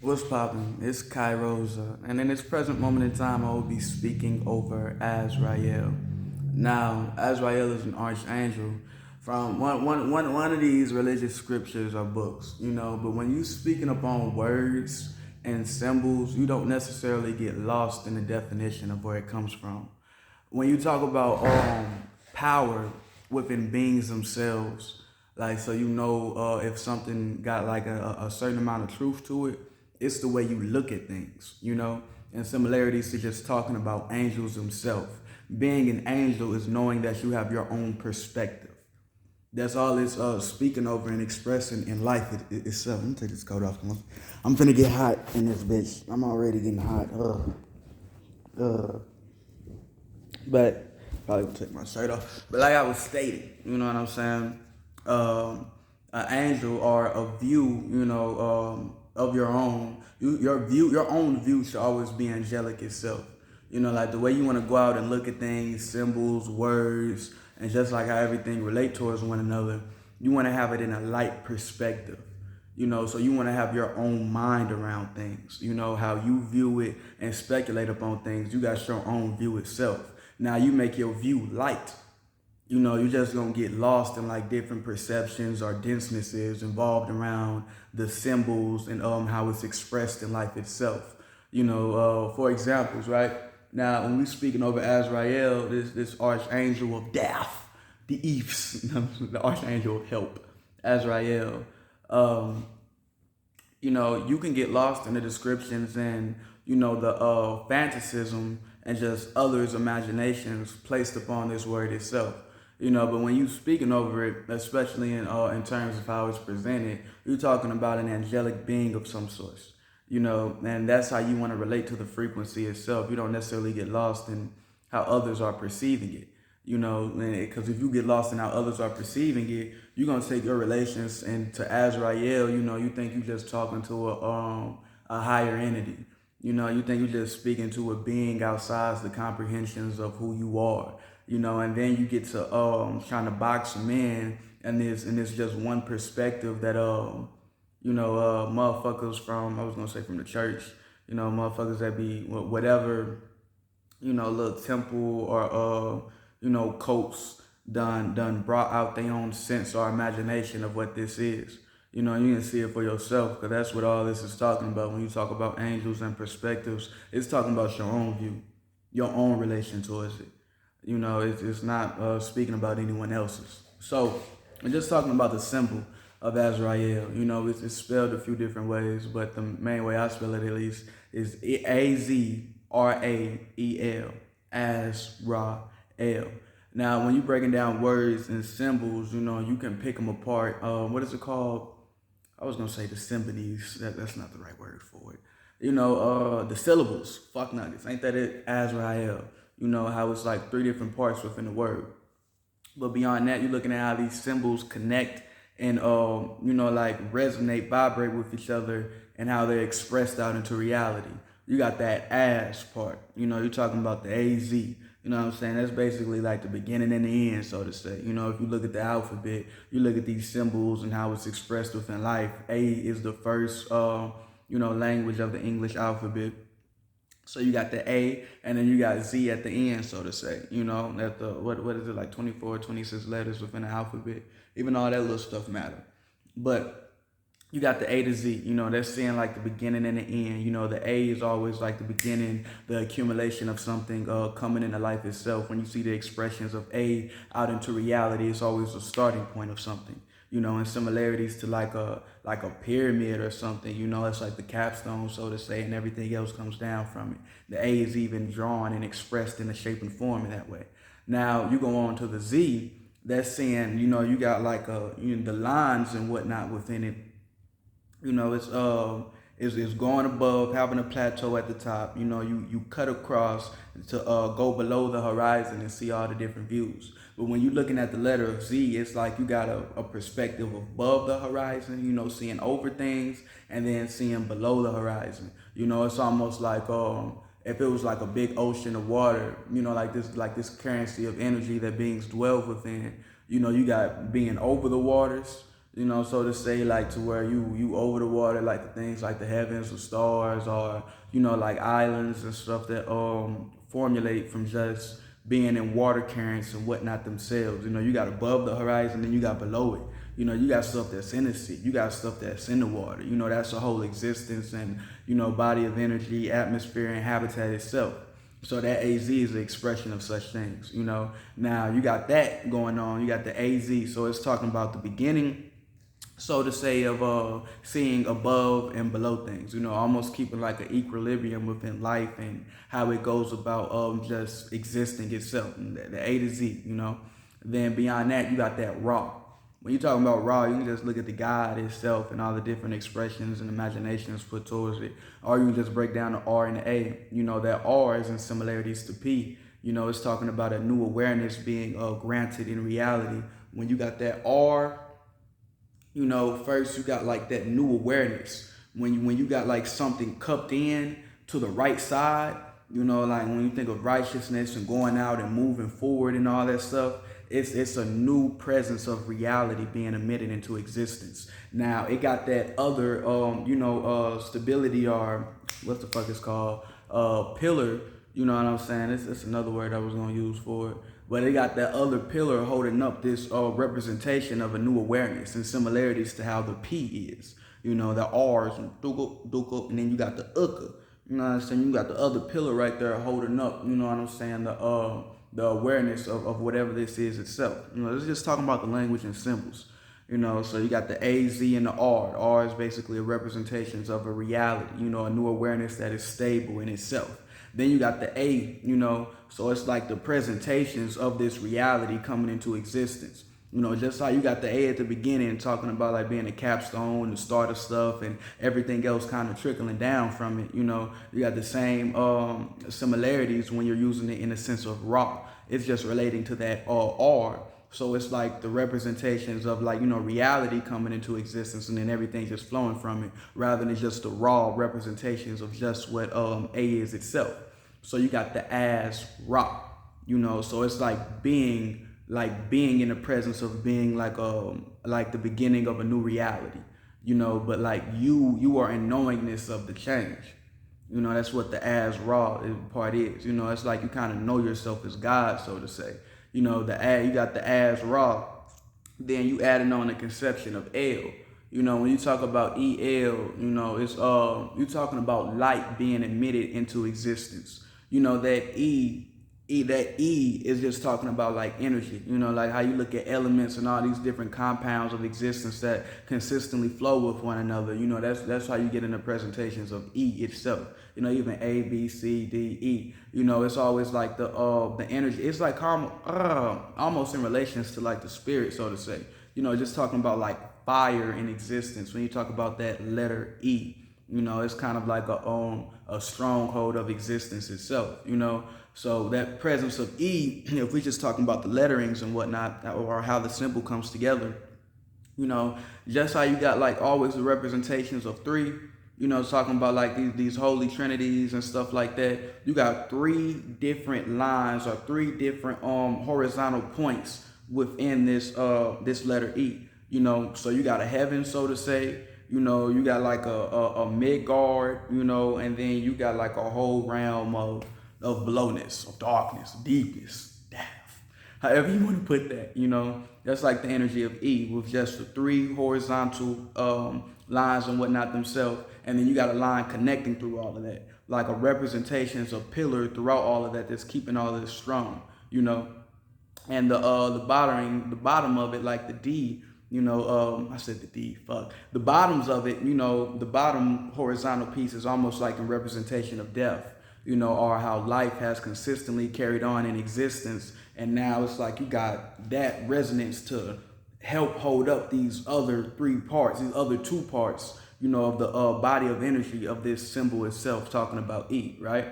What's poppin'? It's Kairos, and in this present moment in time, I will be speaking over Azrael. Now, Azrael is an archangel from one of these religious scriptures or books, but when you speaking upon words and symbols, you don't necessarily get lost in the definition of where it comes from. When you talk about power within beings themselves, like so if something got like a certain amount of truth to it, it's the way you look at things, and similarities to just talking about angels themselves. Being an angel is knowing that you have your own perspective. That's all it's speaking over and expressing in life itself. Let me take this coat off. I'm finna get hot in this bitch. I'm already getting hot. But probably gonna take my shirt off. But like I was stating, you know what I'm saying? An angel or a view, of your own. Your own view should always be angelic itself. Like the way you want to go out and look at things, symbols, words, and just like how everything relate towards one another, you want to have it in a light perspective. So you want to have your own mind around things. How you view it and speculate upon things. You got your own view itself. Now you make your view light. You just gonna get lost in like different perceptions or densenesses involved around the symbols and how it's expressed in life itself. For examples, right? Now when we speaking over Azrael, this archangel of death, the Eves, the archangel of help, Azrael. You can get lost in the descriptions and the fantasism and just others' imaginations placed upon this word itself. But when you speaking over it, especially in terms of how it's presented, you're talking about an angelic being of some sort. And that's how you want to relate to the frequency itself. You don't necessarily get lost in how others are perceiving it. Because if you get lost in how others are perceiving it, you're gonna take your relations into Azrael. You think you're just talking to a higher entity. You think you're just speaking to a being outside the comprehensions of who you are. And then you get to trying to box them in, and it's just one perspective that motherfuckers from, I was gonna say from the church, motherfuckers that be whatever, little temple or cults done brought out their own sense or imagination of what this is. You can see it for yourself, because that's what all this is talking about. When you talk about angels and perspectives, it's talking about your own view, your own relation towards it. It's not speaking about anyone else's. So, we're just talking about the symbol of Azrael. It's spelled a few different ways, but the main way I spell it at least is Azrael, Azrael. Now, when you're breaking down words and symbols, you can pick them apart. What is it called? I was gonna say the symphonies. That's not the right word for it. The syllables. Fuck nuggets. Ain't that it? Azrael. How it's like three different parts within the word. But beyond that, you're looking at how these symbols connect and like resonate, vibrate with each other, and how they're expressed out into reality. You got that as part. You're talking about the AZ. You know what I'm saying? That's basically like the beginning and the end, so to say. If you look at the alphabet, you look at these symbols and how it's expressed within life. A is the first, language of the English alphabet. So you got the A, and then you got Z at the end, so to say. At the what is it, like 24, 26 letters within the alphabet. Even all that little stuff matter. But you got the A to Z, that's saying like the beginning and the end. The A is always like the beginning, the accumulation of something coming into life itself. When you see the expressions of A out into reality, it's always a starting point of something. And similarities to like a pyramid or something, it's like the capstone, so to say, and everything else comes down from it. The A is even drawn and expressed in a shape and form in that way. Now you go on to the Z, that's saying, you got like the lines and whatnot within it. It's going above, having a plateau at the top. You cut across to go below the horizon and see all the different views. But when you're looking at the letter of Z, it's like you got a perspective above the horizon, seeing over things, and then seeing below the horizon. It's almost like if it was like a big ocean of water, like this currency of energy that beings dwell within. You got being over the waters. So to say, like, to where you over the water, like the things like the heavens or stars, or like islands and stuff that formulate from just being in water currents and whatnot themselves. You got above the horizon, then you got below it. You got stuff that's in the sea, you got stuff that's in the water. That's a whole existence, and body of energy, atmosphere, and habitat itself. So that AZ is the expression of such things. Now you got that going on. You got the AZ, so it's talking about the beginning, so to say, of seeing above and below things. Almost keeping like an equilibrium within life and how it goes about just existing itself. And the A to Z. Then beyond that, you got that raw. When you're talking about raw, you can just look at the God itself and all the different expressions and imaginations put towards it. Or you can just break down the R and the A. That R is in similarities to P. It's talking about a new awareness being granted in reality. When you got that R, first you got like that new awareness. When you got like something cupped in to the right side, like when you think of righteousness and going out and moving forward and all that stuff, it's a new presence of reality being emitted into existence. Now it got that other stability, or what the fuck it's called, pillar. You know what I'm saying? It's another word I was gonna use for it. But it got that other pillar holding up this representation of a new awareness and similarities to how the P is. The R's and duka, and then you got the uka. You know what I'm saying? You got the other pillar right there holding up. You know what I'm saying? The awareness of whatever this is itself. It's just talking about the language and symbols. So you got the A, Z, and the R. The R is basically a representation of a reality, a new awareness that is stable in itself. Then you got the A, so it's like the presentations of this reality coming into existence. Just how you got the A at the beginning talking about like being a capstone, the start of stuff, and everything else kind of trickling down from it. You got the same similarities when you're using it in the sense of raw. It's just relating to that R. So it's like the representations of like, reality coming into existence, and then everything just flowing from it, rather than just the raw representations of just what A is itself. So you got the as raw, so it's like being in the presence of being like the beginning of a new reality, but like you are in knowingness of the change. That's what the as raw part is. It's like you kind of know yourself as God, so to say. You got the as raw, then you adding on the conception of L. When you talk about EL, it's you talking about light being emitted into existence. That E is just talking about like energy, like how you look at elements and all these different compounds of existence that consistently flow with one another. That's how you get into presentations of E itself. Even A, B, C, D, E. It's always like the energy. It's like almost in relations to like the spirit, so to say. Just talking about like fire in existence. When you talk about that letter E, it's kind of like a stronghold of existence itself. So that presence of E, if we're just talking about the letterings and whatnot, or how the symbol comes together, just how you got like always the representations of three, talking about like these holy trinities and stuff like that. You got three different lines or three different horizontal points within this letter E. So you got a heaven, so to say. You got like a Midgard, and then you got like a whole realm of belowness, of darkness, deepness, death. However you want to put that, that's like the energy of E, with just the three horizontal lines and whatnot themselves, and then you got a line connecting through all of that, like a representations of pillar throughout all of that that's keeping all of this strong, and the bottom of it, like the D. I said the D, fuck. The bottoms of it, the bottom horizontal piece is almost like a representation of death, or how life has consistently carried on in existence. And now it's like you got that resonance to help hold up these other three parts, these other two parts, of the body of energy of this symbol itself, talking about E, right?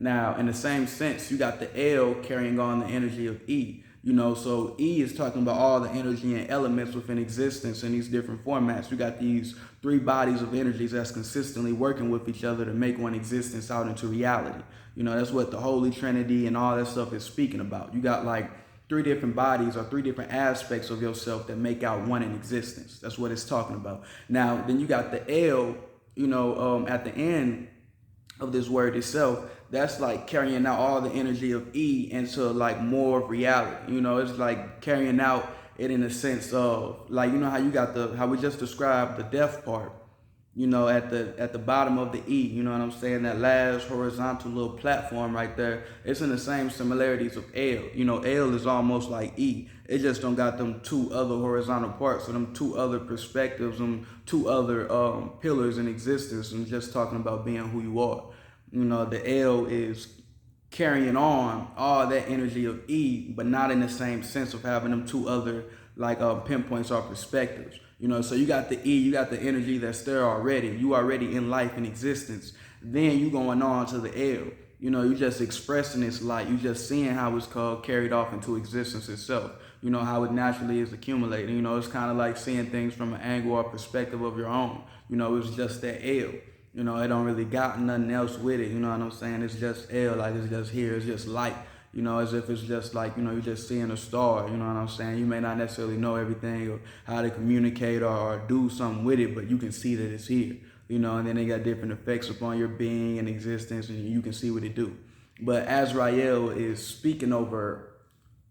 Now, in the same sense, you got the L carrying on the energy of E. So E is talking about all the energy and elements within existence in these different formats. You got these three bodies of energies that's consistently working with each other to make one existence out into reality. That's what the Holy Trinity and all that stuff is speaking about. You got like three different bodies or three different aspects of yourself that make out one in existence. That's what it's talking about. Now, then you got the L, at the end of this word itself, that's like carrying out all the energy of E into like more of reality. It's like carrying out it in a sense of like, how you got how we just described the death part, at the bottom of the E, you know what I'm saying? That last horizontal little platform right there, it's in the same similarities of L. L is almost like E. It just don't got them two other horizontal parts, or them two other perspectives, them two other pillars in existence, and just talking about being who you are. The L is carrying on all that energy of E, but not in the same sense of having them two other like pinpoints or perspectives. So you got the E, you got the energy that's there already. You already in life and existence. Then you going on to the L. You just expressing this light. You just seeing how it's called carried off into existence itself. How it naturally is accumulating. It's kind of like seeing things from an angle or perspective of your own. It's just that L. It don't really got nothing else with it. You know what I'm saying? It's just L, like it's just here. It's just light. As if it's just like, you're just seeing a star, you know what I'm saying? You may not necessarily know everything or how to communicate or do something with it, but you can see that it's here, and then they got different effects upon your being and existence, and you can see what it do. But Azrael is speaking over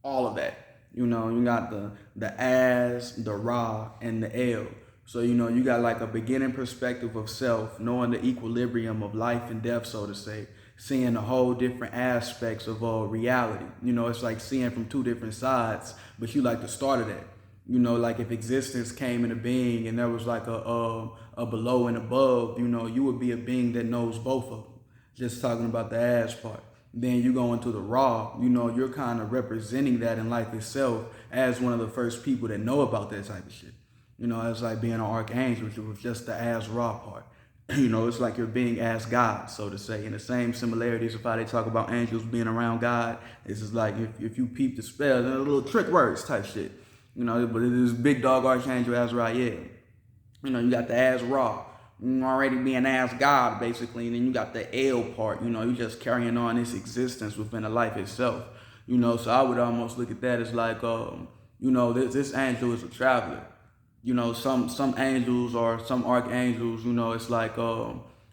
all of that. You got the Az, the Ra, and the El. So, you got like a beginning perspective of self, knowing the equilibrium of life and death, so to say, seeing the whole different aspects of reality. It's like seeing from two different sides, but you like the start of that. Like if existence came into being and there was like a below and above, you would be a being that knows both of them. Just talking about the Az part. Then you go into the Raw, you're kind of representing that in life itself as one of the first people that know about that type of shit. It's like being an archangel, which was just the Az Ra part. It's like you're being as God, so to say. And the same similarities of how they talk about angels being around God. It's just like if you peep the spell, they're little trick words type shit. But it is big dog archangel Azrael. You got the Az Ra, already being as God, basically. And then you got the L part, you just carrying on this existence within the life itself. So I would almost look at that as like, this angel is a traveler. Some angels or some archangels, it's like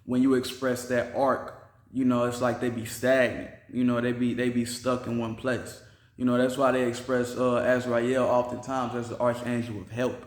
when you express that arc, it's like they be stagnant. They be stuck in one place. That's why they express Azrael oftentimes as the archangel of help.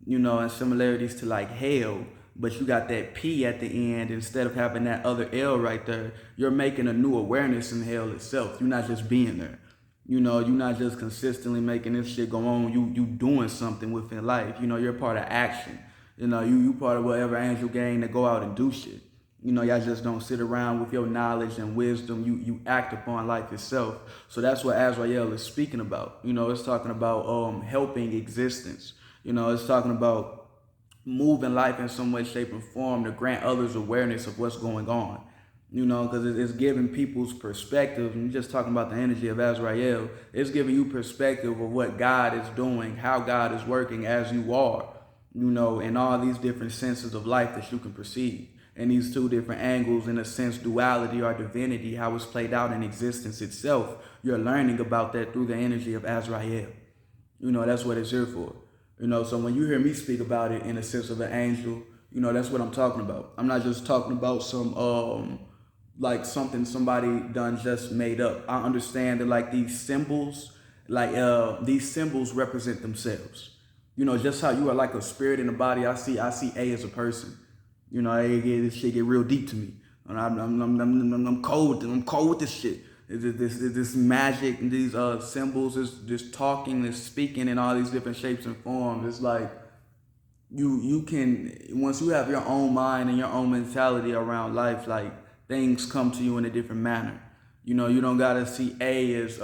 And similarities to like hell, but you got that P at the end instead of having that other L right there. You're making a new awareness in hell itself. You're not just being there. You're not just consistently making this shit go on. You doing something within life. You're part of action. You part of whatever angel gang that go out and do shit. Y'all just don't sit around with your knowledge and wisdom. You act upon life itself. So that's what Azrael is speaking about. It's talking about helping existence. It's talking about moving life in some way, shape, or form to grant others awareness of what's going on. Because it's giving people's perspective. And you're just talking about the energy of Azrael. It's giving you perspective of what God is doing, how God is working as you are, in all these different senses of life that you can perceive. And these two different angles, in a sense, duality or divinity, how it's played out in existence itself. You're learning about that through the energy of Azrael. That's what it's here for. So when you hear me speak about it in a sense of an angel, that's what I'm talking about. I'm not just talking about some like something somebody done just made up. I understand that like these symbols represent themselves. Just how you are like a spirit in a body. I see A as a person. This shit get real deep to me. And I'm cold. I'm cold with this shit. This magic and these symbols, this talking, this speaking in all these different shapes and forms. It's like you can, once you have your own mind and your own mentality around life, like things come to you in a different manner. You don't gotta see A as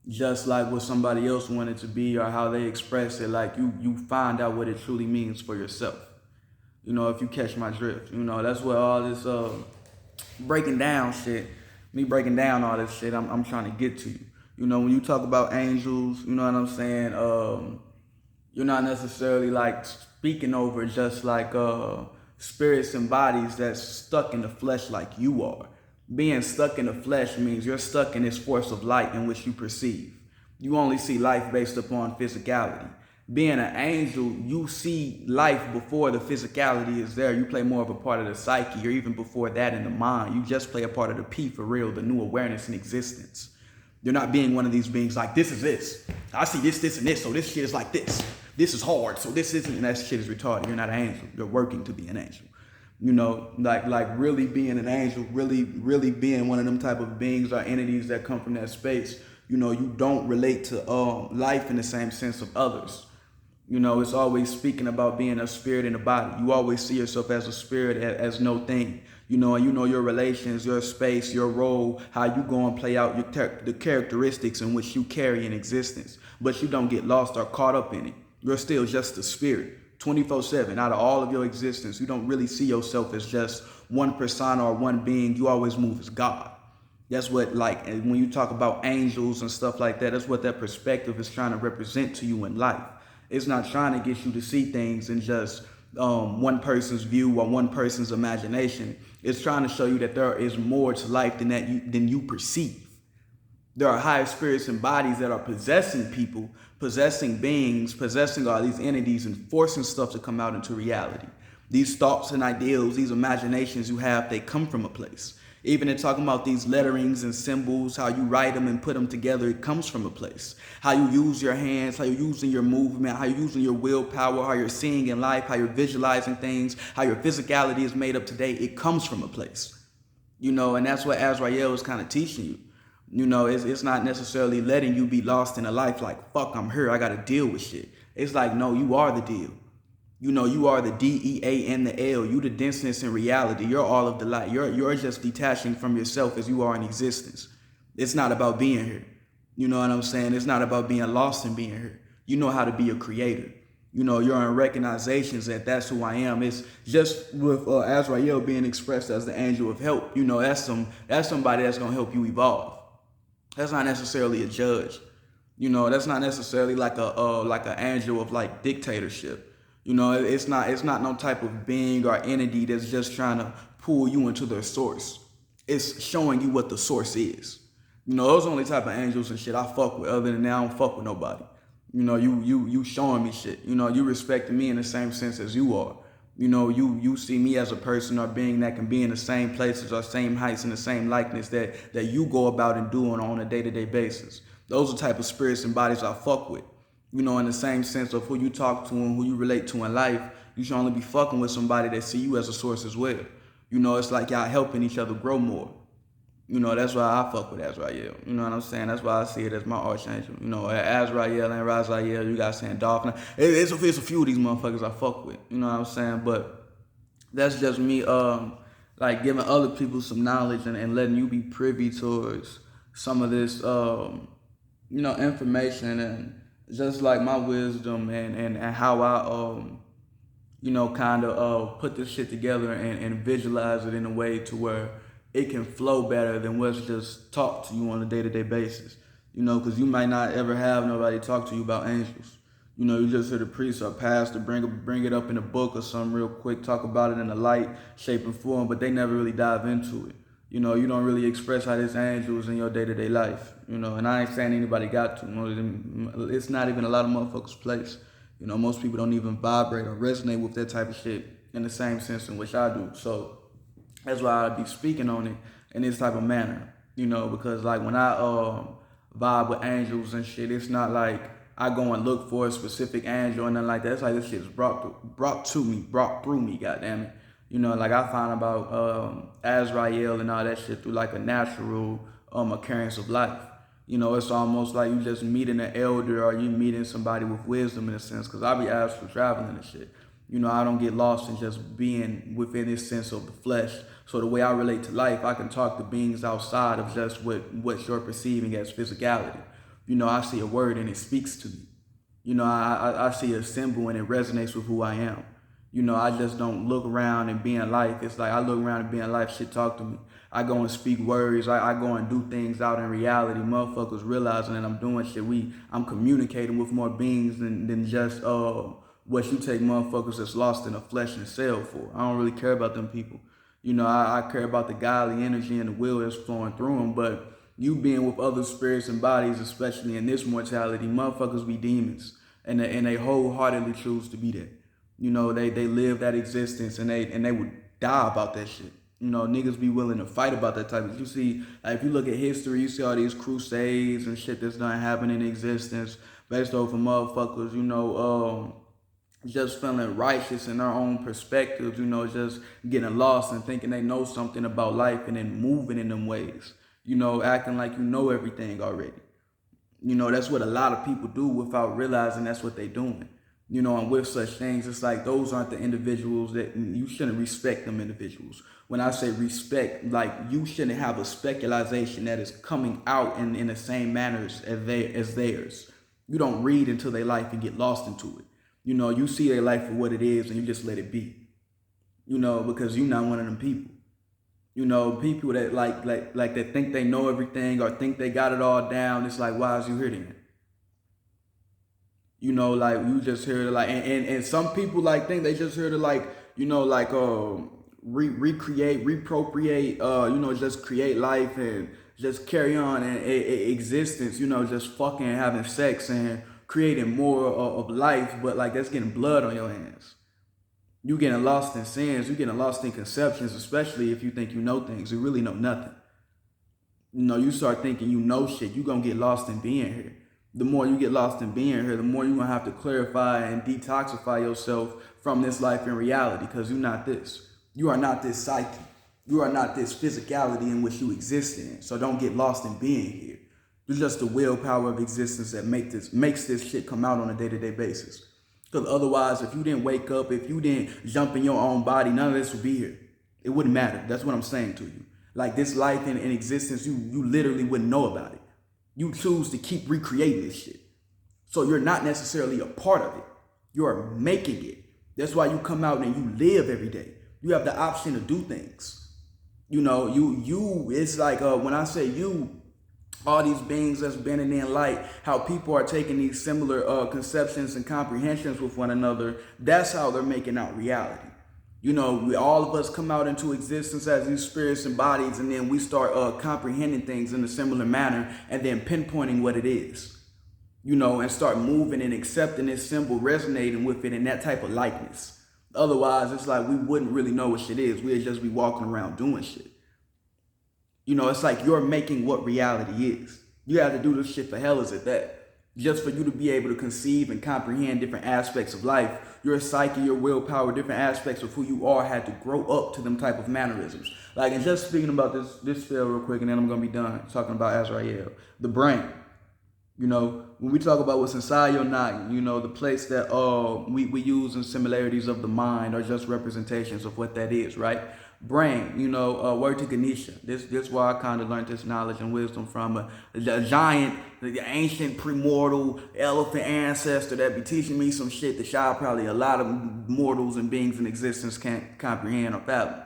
just like what somebody else wanted to be or how they express it. Like you find out what it truly means for yourself. If you catch my drift. That's what all this breaking down shit, me breaking down all this shit, I'm trying to get to you. When you talk about angels, you know what I'm saying? You're not necessarily like speaking over just like spirits and bodies that's stuck in the flesh like you are. Being stuck in the flesh means you're stuck in this force of light in which you perceive. You only see life based upon physicality. Being an angel, you see life before the physicality is there. You play more of a part of the psyche, or even before that in the mind. You just play a part of the P for real, the new awareness in existence. You're not being one of these beings like, this is this. I see this, this, and this, so this shit is like this. This is hard, so this isn't, and that shit is retarded. You're not an angel. You're working to be an angel. You know, like really being an angel, really being one of them type of beings or entities that come from that space. You know, you don't relate to life in the same sense of others. You know, it's always speaking about being a spirit in a body. You always see yourself as a spirit, as no thing. You know, and you know your relations, your space, your role, how you go and play out the characteristics in which you carry in existence. But you don't get lost or caught up in it. You're still just a spirit. 24/7 out of all of your existence. You don't really see yourself as just one persona or one being. You always move as God. That's what, like, when you talk about angels and stuff like that, that's what that perspective is trying to represent to you in life. It's not trying to get you to see things in just one person's view or one person's imagination. It's trying to show you that there is more to life than you perceive. There are higher spirits and bodies that are possessing people, possessing beings, possessing all these entities and forcing stuff to come out into reality. These thoughts and ideals, these imaginations you have, they come from a place. Even in talking about these letterings and symbols, how you write them and put them together, it comes from a place. How you use your hands, how you're using your movement, how you're using your willpower, how you're seeing in life, how you're visualizing things, how your physicality is made up today, it comes from a place. You know, and that's what Azrael is kind of teaching you. You know, it's not necessarily letting you be lost in a life like, fuck, I'm here, I got to deal with shit. It's like, no, you are the deal. You know, you are the DEA and the L. You the denseness in reality. You're all of the light. You're just detaching from yourself as you are in existence. It's not about being here. You know what I'm saying? It's not about being lost and being here. You know how to be a creator. You know, you're in recognizations that that's who I am. It's just with Azrael being expressed as the angel of help. You know, that's somebody that's gonna help you evolve. That's not necessarily a judge. You know, that's not necessarily like an angel of like dictatorship. You know, it's not no type of being or entity that's just trying to pull you into their source. It's showing you what the source is. You know, those are the only type of angels and shit I fuck with. Other than that, I don't fuck with nobody. You know, you showing me shit. You know, you respecting me in the same sense as you are. You know, you see me as a person or being that can be in the same places or same heights and the same likeness that you go about and doing on a day-to-day basis. Those are the type of spirits and bodies I fuck with. You know, in the same sense of who you talk to and who you relate to in life, you should only be fucking with somebody that see you as a source as well. You know, it's like y'all helping each other grow more. You know, that's why I fuck with Azrael. You know what I'm saying? That's why I see it as my archangel. You know, Azrael and Raziel, you got saying Dolphin. It's a few of these motherfuckers I fuck with. You know what I'm saying? But that's just me, like giving other people some knowledge and letting you be privy towards some of this, you know, information and just like my wisdom and how I, you know, kind of put this shit together and visualize it in a way to where it can flow better than what's just taught to you on a day-to-day basis. You know, because you might not ever have nobody talk to you about angels. You know, you just hear the priest or pastor bring it up in a book or something real quick, talk about it in a light, shape, and form, but they never really dive into it. You know, you don't really express how this angels in your day-to-day life. You know, and I ain't saying anybody got to. You know, it's not even a lot of motherfuckers' place. You know, most people don't even vibrate or resonate with that type of shit in the same sense in which I do. So that's why I be speaking on it in this type of manner. You know, because like when I vibe with angels and shit, it's not like I go and look for a specific angel and nothing like that. It's like this shit is brought through me, goddammit. You know, like I found about Azrael and all that shit through like a natural occurrence of life. You know, it's almost like you just meeting an elder or you meeting somebody with wisdom in a sense. Because I be asked for traveling and shit. You know, I don't get lost in just being within this sense of the flesh. So the way I relate to life, I can talk to beings outside of just what you're perceiving as physicality. You know, I see a word and it speaks to me. You know, I see a symbol and it resonates with who I am. You know, I just don't look around and be in life. It's like I look around and be in life, shit talk to me. I go and speak words. I go and do things out in reality. Motherfuckers realizing that I'm doing shit. I'm communicating with more beings than just what you take motherfuckers that's lost in the flesh and cell for. I don't really care about them people. You know, I care about the godly energy and the will that's flowing through them. But You being with other spirits and bodies, especially in this mortality, motherfuckers be demons, and they wholeheartedly choose to be that. You know, they live that existence, and they would die about that shit. You know, niggas be willing to fight about that type of. You see, like, if you look at history, you see all these crusades and shit that's not happening in existence based off of motherfuckers. You know, just feeling righteous in their own perspectives, you know, just getting lost and thinking they know something about life and then moving in them ways, you know, acting like you know everything already. You know, that's what a lot of people do without realizing that's what they're doing. You know, and with such things, it's like those aren't the individuals that you shouldn't respect them individuals. When I say respect, like you shouldn't have a speculation that is coming out in the same manners as theirs. You don't read into their life and get lost into it. You know, you see their life for what it is and you just let it be. You know, because you're not one of them people. You know, people that like that think they know everything or think they got it all down. It's like, why is you here then? You know, like you just here to like, and some people like think they just here to like, you know, like recreate, reappropriate, you know, just create life and just carry on in existence. You know, just fucking having sex and creating more of life, but like that's getting blood on your hands. You getting lost in sins, you getting lost in conceptions, especially if you think you know things. You really know nothing. You know, you start thinking you know shit, you gonna get lost in being here. The more you get lost in being here, the more you're gonna have to clarify and detoxify yourself from this life in reality, because you're not this. You are not this psyche. You are not this physicality in which you exist in. So don't get lost in being here. It's just the willpower of existence that makes this shit come out on a day-to-day basis. Because otherwise, if you didn't wake up, if you didn't jump in your own body, none of this would be here. It wouldn't matter. That's what I'm saying to you. Like this life in existence, you literally wouldn't know about it. You choose to keep recreating this shit. So you're not necessarily a part of it. You're making it. That's why you come out and you live every day. You have the option to do things. You know, it's like when I say you, all these beings that's bending in light, how people are taking these similar conceptions and comprehensions with one another, that's how they're making out reality. You know, all of us come out into existence as these spirits and bodies, and then we start comprehending things in a similar manner and then pinpointing what it is, you know, and start moving and accepting this symbol, resonating with it in that type of likeness. Otherwise, it's like we wouldn't really know what shit is. We'd just be walking around doing shit. You know, it's like you're making what reality is. You have to do this shit for hell is at that. Just for you to be able to conceive and comprehend different aspects of life, your psyche, your willpower, different aspects of who you are had to grow up to them type of mannerisms. Like, and just speaking about this field real quick, and then I'm going to be done talking about Azrael. The brain. You know, when we talk about what's inside your noggin, you know, the place that we use in similarities of the mind are just representations of what that is, right? Brain, you know, word to Ganesha. This is where I kind of learned this knowledge and wisdom from a giant, the ancient primordial elephant ancestor that be teaching me some shit that y'all probably a lot of mortals and beings in existence can't comprehend or fathom.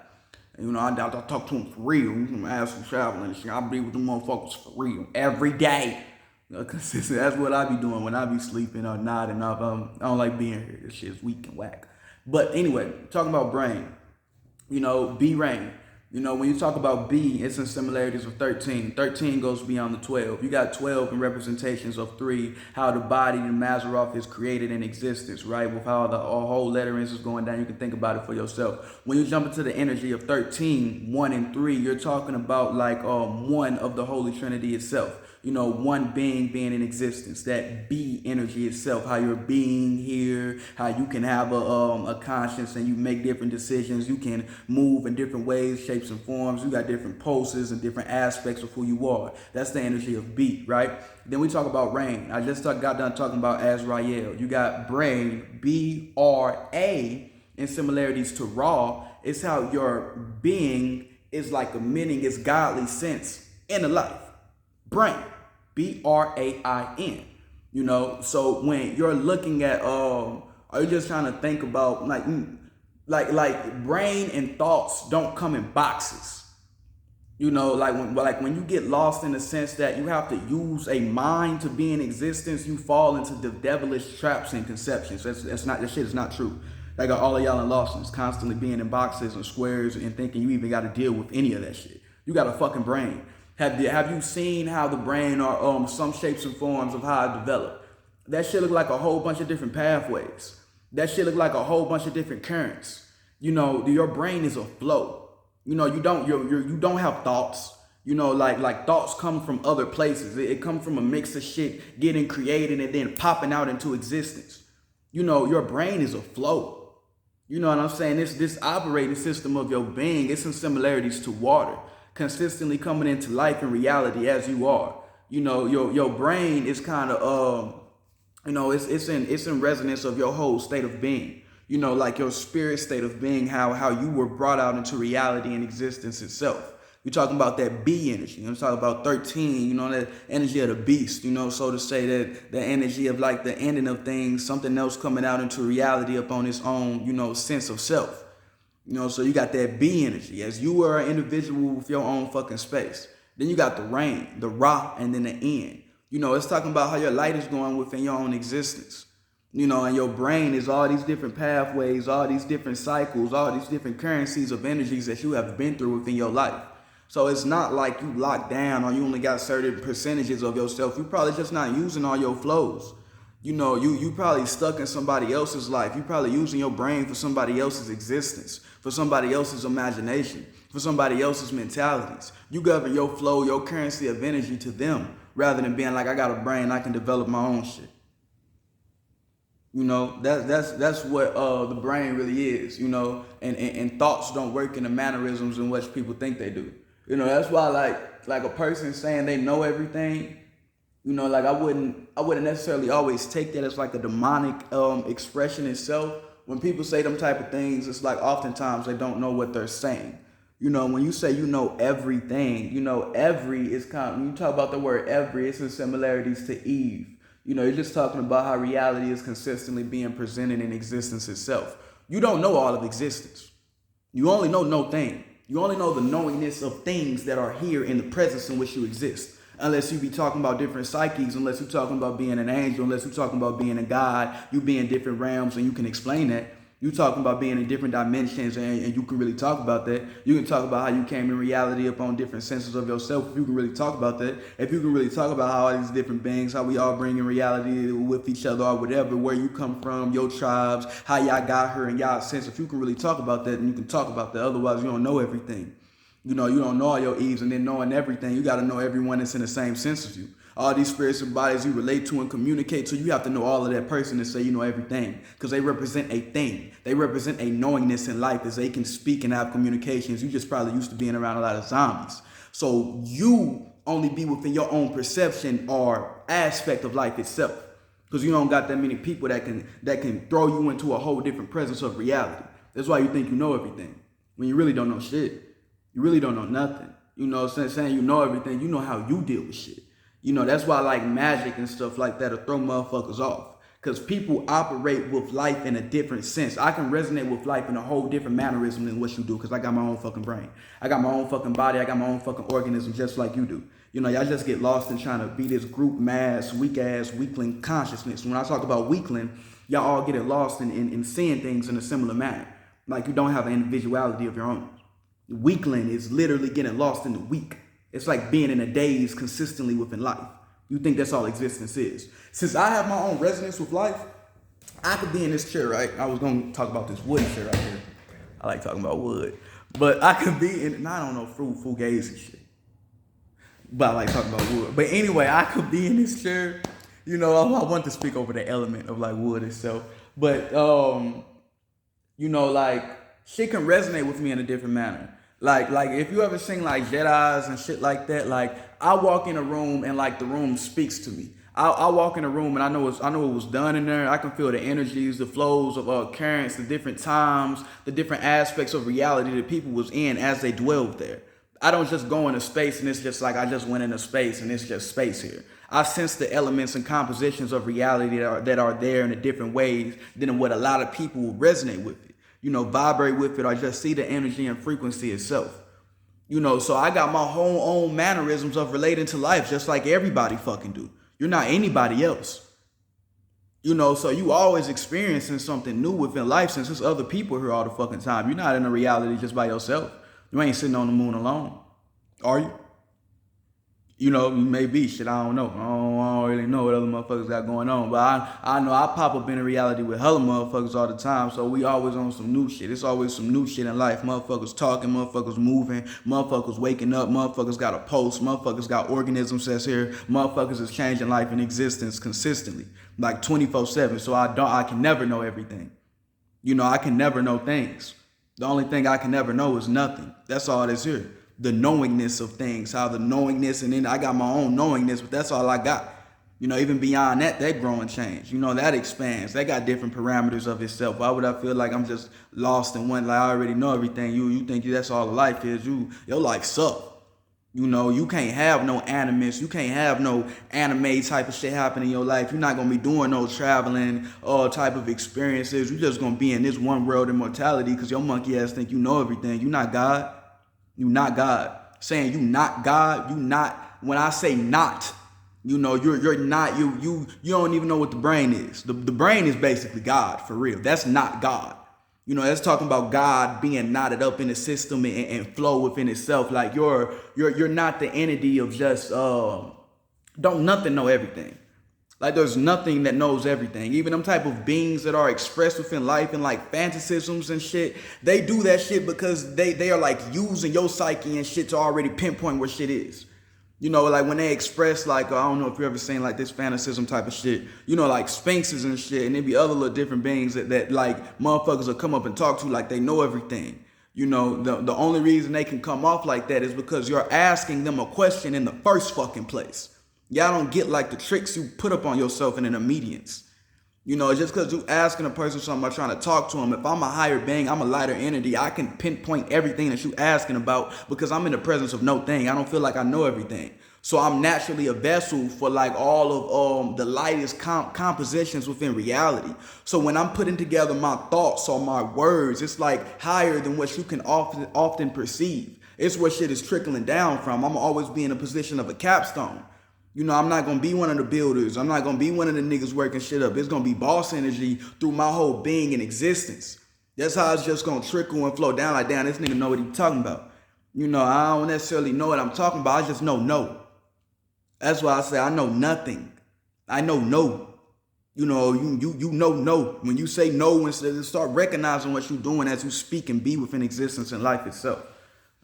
And, you know, I talk to them for real. You can ask them traveling and shit. I be with them motherfuckers for real every day. Consistent. That's what I be doing when I be sleeping or nodding off. I don't like being here. This shit's weak and whack. But anyway, talking about brain. You know, B rain. You know, when you talk about B, it's in similarities with 13. 13 goes beyond the 12. You got 12 in representations of 3, how the body in Mazzaroth is created in existence, right? With how the whole letterings is going down. You can think about it for yourself. When you jump into the energy of 13, 1 and 3, you're talking about like one of the Holy Trinity itself. You know, one being in existence, that B energy itself, how you're being here, how you can have a conscience and you make different decisions. You can move in different ways, shapes and forms. You got different pulses and different aspects of who you are. That's the energy of B, right? Then we talk about rain. I just got done talking about Azrael. You got brain, B-R-A, in similarities to Ra. It's how your being is like emitting its godly sense in the life. Brain. B-R-A-I-N, you know, so when you're looking at, are you just trying to think about like brain and thoughts don't come in boxes, you know, like when you get lost in the sense that you have to use a mind to be in existence, you fall into the devilish traps and conceptions. That shit is not true. Like all of y'all in Lawson's constantly being in boxes and squares and thinking you even got to deal with any of that shit. You got a fucking brain. Have you seen how the brain are some shapes and forms of how it developed? That shit look like a whole bunch of different pathways. That shit look like a whole bunch of different currents. You know, your brain is a flow. You know, you don't have thoughts. You know, like thoughts come from other places. It comes from a mix of shit getting created and then popping out into existence. You know, your brain is a flow. You know what I'm saying? This operating system of your being, it's some similarities to water, consistently coming into life and reality as you are. You know, your brain is kind of you know, it's in resonance of your whole state of being. You know, like your spirit state of being, how you were brought out into reality and existence itself. You're talking about that B energy. I'm talking about 13, you know, that energy of the beast, you know, so to say, that the energy of like the ending of things, something else coming out into reality upon its own, you know, sense of self. You know, so you got that B energy as you are an individual with your own fucking space. Then you got the rain, the Ra, and then the N. You know, it's talking about how your light is going within your own existence. You know, and your brain is all these different pathways, all these different cycles, all these different currencies of energies that you have been through within your life. So it's not like you locked down or you only got certain percentages of yourself. You probably just not using all your flows. You know, you probably stuck in somebody else's life. You probably using your brain for somebody else's existence, for somebody else's imagination, for somebody else's mentalities. You govern your flow, your currency of energy to them, rather than being like, I got a brain, I can develop my own shit. You know, that's what the brain really is, you know, and thoughts don't work in the mannerisms in which people think they do. You know, that's why like a person saying they know everything, you know, like I wouldn't necessarily always take that as like a demonic expression itself. When people say them type of things, it's like oftentimes they don't know what they're saying. You know, when you say you know everything, you know, every is kind of, when you talk about the word every, it's in similarities to Eve. You know, you're just talking about how reality is consistently being presented in existence itself. You don't know all of existence. You only know no thing. You only know the knowingness of things that are here in the presence in which you exist. Unless you be talking about different psyches, unless you're talking about being an angel, unless you're talking about being a god, you be in different realms and you can explain that. You talking about being in different dimensions and you can really talk about that. You can talk about how you came in reality upon different senses of yourself. If you can really talk about that. If you can really talk about how all these different beings, how we all bring in reality with each other or whatever, where you come from, your tribes, how y'all got here in y'all sense. If you can really talk about that, then you can talk about that. Otherwise, you don't know everything. You know, you don't know all your Eves, and then knowing everything, you got to know everyone that's in the same sense as you. All these spirits and bodies you relate to and communicate to, you have to know all of that person to say you know everything, because they represent a thing. They represent a knowingness in life as they can speak and have communications. You just probably used to being around a lot of zombies. So you only be within your own perception or aspect of life itself, because you don't got that many people that can throw you into a whole different presence of reality. That's why you think you know everything when you really don't know shit. You really don't know nothing. You know, saying you know everything, you know how you deal with shit. You know, that's why like magic and stuff like that will throw motherfuckers off. Because people operate with life in a different sense. I can resonate with life in a whole different mannerism than what you do, because I got my own fucking brain. I got my own fucking body. I got my own fucking organism just like you do. You know, y'all just get lost in trying to be this group mass, weak-ass, weakling consciousness. When I talk about weakling, y'all all get it lost in seeing things in a similar manner. Like you don't have an individuality of your own. Weakling is literally getting lost in the weak. It's like being in a daze consistently within life. You think that's all existence is. Since I have my own resonance with life, I could be in this chair, right? I was going to talk about this wood chair right here. I like talking about wood. But I could be in, and I don't know, fugazi shit. But I like talking about wood. But anyway, I could be in this chair. You know, I want to speak over the element of like wood itself. But, you know, like, shit can resonate with me in a different manner. Like if you ever seen like Jedis and shit like that, like I walk in a room and like the room speaks to me. I walk in a room and I know it was done in there. I can feel the energies, the flows of currents, the different times, the different aspects of reality that people was in as they dwelled there. I don't just go into space and it's just like I just went into space and it's just space here. I sense the elements and compositions of reality that are there in a different ways than what a lot of people will resonate with it. You know, vibrate with it or just see the energy and frequency itself. You know, so I got my whole own mannerisms of relating to life just like everybody fucking do. You're not anybody else. You know, so you always experiencing something new within life since there's other people here all the fucking time. You're not in a reality just by yourself. You ain't sitting on the moon alone, are you? You know, you may be shit. I don't know. I don't really know what other motherfuckers got going on. But I know I pop up in reality with hella motherfuckers all the time. So we always on some new shit. It's always some new shit in life. Motherfuckers talking, motherfuckers moving, motherfuckers waking up, motherfuckers got a post, motherfuckers got organisms that's here, motherfuckers is changing life and existence consistently, like 24/7. So I can never know everything. You know, I can never know things. The only thing I can never know is nothing. That's all that's here. The knowingness of things, how the knowingness, and then I got my own knowingness, but that's all I got. You know, even beyond that, that grow and change. You know, that expands. That got different parameters of itself. Why would I feel like I'm just lost in one? Like I already know everything. You think that's all life is. Your life suck. You know, you can't have no animus. You can't have no anime type of shit happen in your life. You're not going to be doing no traveling type of experiences. You're just going to be in this one world immortality because your monkey ass think you know everything. You not God. You not God. Saying you not God, you not, when I say not, you know, you're not, you don't even know what the brain is. The brain is basically God, for real. That's not God. You know, that's talking about God being knotted up in the system and flow within itself. Like you're not the entity of just don't nothing know everything. Like there's nothing that knows everything. Even them type of beings that are expressed within life and like fantasisms and shit, they do that shit because they are like using your psyche and shit to already pinpoint where shit is. You know, like when they express like, I don't know if you ever seen like this fantasism type of shit, you know, like sphinxes and shit, and there be other little different beings that like motherfuckers will come up and talk to like they know everything. You know, the only reason they can come off like that is because you're asking them a question in the first fucking place. Y'all don't get like the tricks you put up on yourself in an immediance. You know, just because you asking a person something or trying to talk to them, if I'm a higher being, I'm a lighter entity, I can pinpoint everything that you asking about because I'm in the presence of no thing. I don't feel like I know everything. So I'm naturally a vessel for like all of the lightest compositions within reality. So when I'm putting together my thoughts or my words, it's like higher than what you can often perceive. It's where shit is trickling down from. I'm always be in a position of a capstone. You know, I'm not going to be one of the builders. I'm not going to be one of the niggas working shit up. It's going to be boss energy through my whole being and existence. That's how it's just going to trickle and flow down like, damn, this nigga know what he talking about. You know, I don't necessarily know what I'm talking about. I just know no. That's why I say I know nothing. I know no. You know, you know no. When you say no, instead of start recognizing what you're doing as you speak and be within existence and life itself.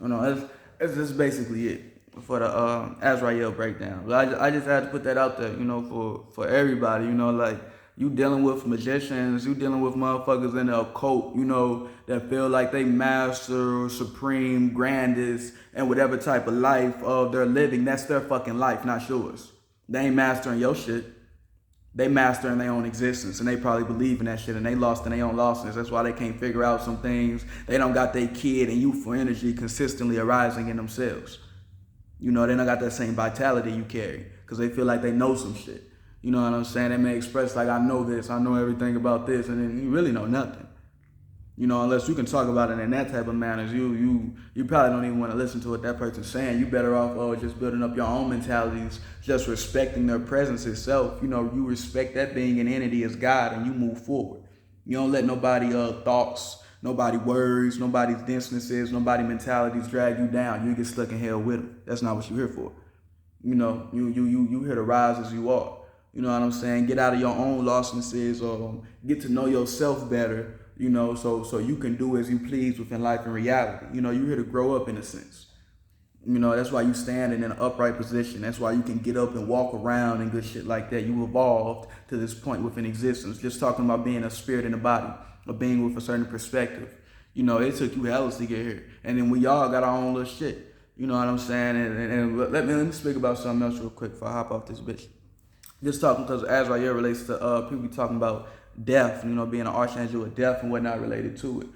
You know, that's basically it for the Azrael breakdown. But I just had to put that out there, you know, for everybody, you know, like you dealing with magicians, you dealing with motherfuckers in the occult, you know, that feel like they master, supreme, grandest, and whatever type of life they're living, that's their fucking life, not yours. They ain't mastering your shit. They mastering their own existence, and they probably believe in that shit, and they lost in their own lostness. That's why they can't figure out some things. They don't got their kid and youthful energy consistently arising in themselves. You know, they don't got that same vitality you carry because they feel like they know some shit. You know what I'm saying? They may express like, I know this, I know everything about this, and then you really know nothing. You know, unless you can talk about it in that type of manners, you probably don't even want to listen to what that person's saying. You better off just building up your own mentalities, just respecting their presence itself. You know, you respect that being an entity as God, and you move forward. You don't let nobody thoughts, nobody words, nobody's densenesses, nobody mentalities drag you down. You get stuck in hell with them. That's not what you're here for. You know, you here to rise as you are. You know what I'm saying? Get out of your own lostnesses, or get to know yourself better. You know, so you can do as you please within life and reality. You know, you're here to grow up in a sense. You know, that's why you stand in an upright position. That's why you can get up and walk around and good shit like that. You evolved to this point within existence. Just talking about being a spirit in a body, a being with a certain perspective. You know, it took you hells to get here. And then we all got our own little shit. You know what I'm saying? And let me speak about something else real quick before I hop off this bitch. Just talking because Azrael relates to people talking about death, you know, being an archangel of death and whatnot related to it.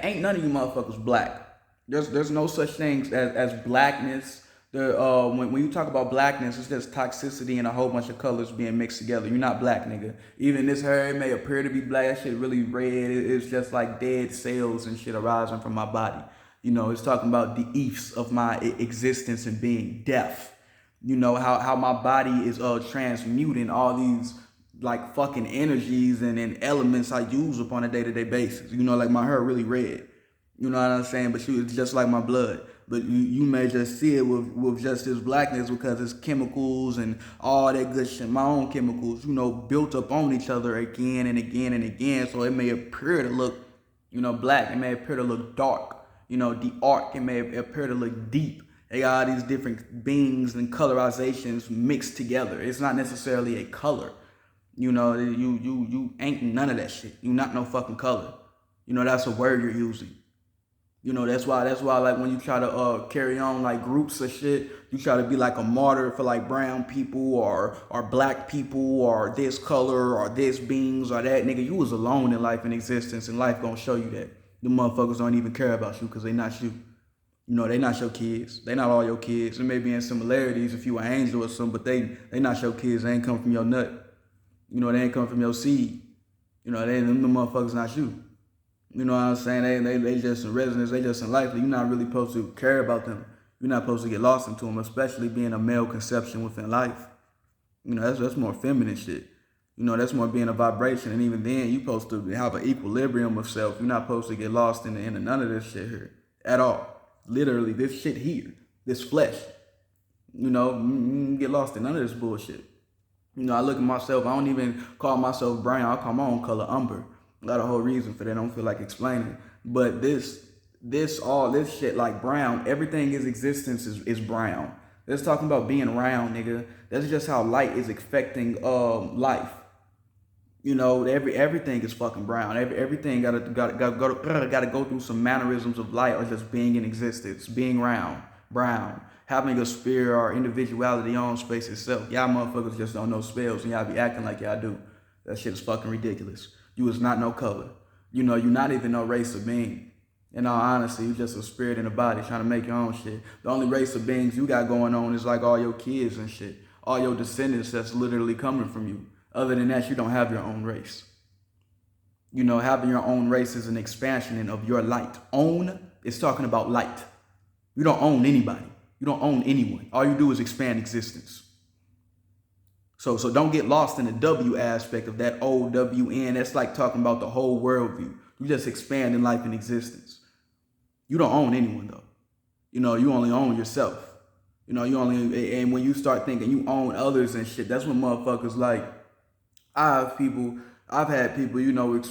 Ain't none of you motherfuckers black. There's no such things as blackness. When you talk about blackness, it's just toxicity and a whole bunch of colors being mixed together. You're not black, nigga. Even this hair, it may appear to be black. That shit really red. It's just like dead cells and shit arising from my body. You know, it's talking about the eves of my existence and being death. You know, how my body is transmuting all these like fucking energies and elements I use upon a day-to-day basis. You know, like my hair really red. You know what I'm saying? But it's just like my blood. but you may just see it with just this blackness because it's chemicals and all that good shit. My own chemicals, built up on each other again and again and again. So it may appear to look, black. It may appear to look dark. The arc, it may appear to look deep. They got all these different beings and colorizations mixed together. It's not necessarily a color. You ain't none of that shit. You not no fucking color. That's a word you're using. That's why like when you try to carry on like groups of shit, you try to be like a martyr for like brown people or black people or this color or this beings or that. Nigga, you was alone in life and existence, and life gonna show you that. The motherfuckers don't even care about you because they not you. They not your kids. They not all your kids. There may be in similarities if you an angel or something, but they not your kids. They ain't come from your nut. They ain't come from your seed. Them motherfuckers not you. You know what I'm saying? They just in residence. They just in life. You're not really supposed to care about them. You're not supposed to get lost into them, especially being a male conception within life. That's more feminine shit. That's more being a vibration. And even then, you're supposed to have an equilibrium of self. You're not supposed to get lost into none of this shit here at all. Literally, this shit here, this flesh. Get lost in none of this bullshit. I look at myself. I don't even call myself brown. I call my own color umber. Got a whole reason for that. I don't feel like explaining. But this shit like brown, everything in existence is brown. Let's talking about being round, nigga. That's just how light is affecting life. Everything is fucking brown. Everything gotta go through some mannerisms of light or just being in existence, being round, brown, having a sphere or individuality on space itself. Y'all motherfuckers just don't know spells and y'all be acting like y'all do. That shit is fucking ridiculous. You is not no color. You're not even no race of being. In all honesty, you just a spirit in a body trying to make your own shit. The only race of beings you got going on is like all your kids and shit. All your descendants that's literally coming from you. Other than that, you don't have your own race. Having your own race is an expansion of your light. Own is talking about light. You don't own anybody. You don't own anyone. All you do is expand existence. So don't get lost in the W aspect of that OWN. That's like talking about the whole worldview. You just expand in life and existence. You don't own anyone though. You only own yourself. And when you start thinking you own others and shit, that's when motherfuckers like, I've had people,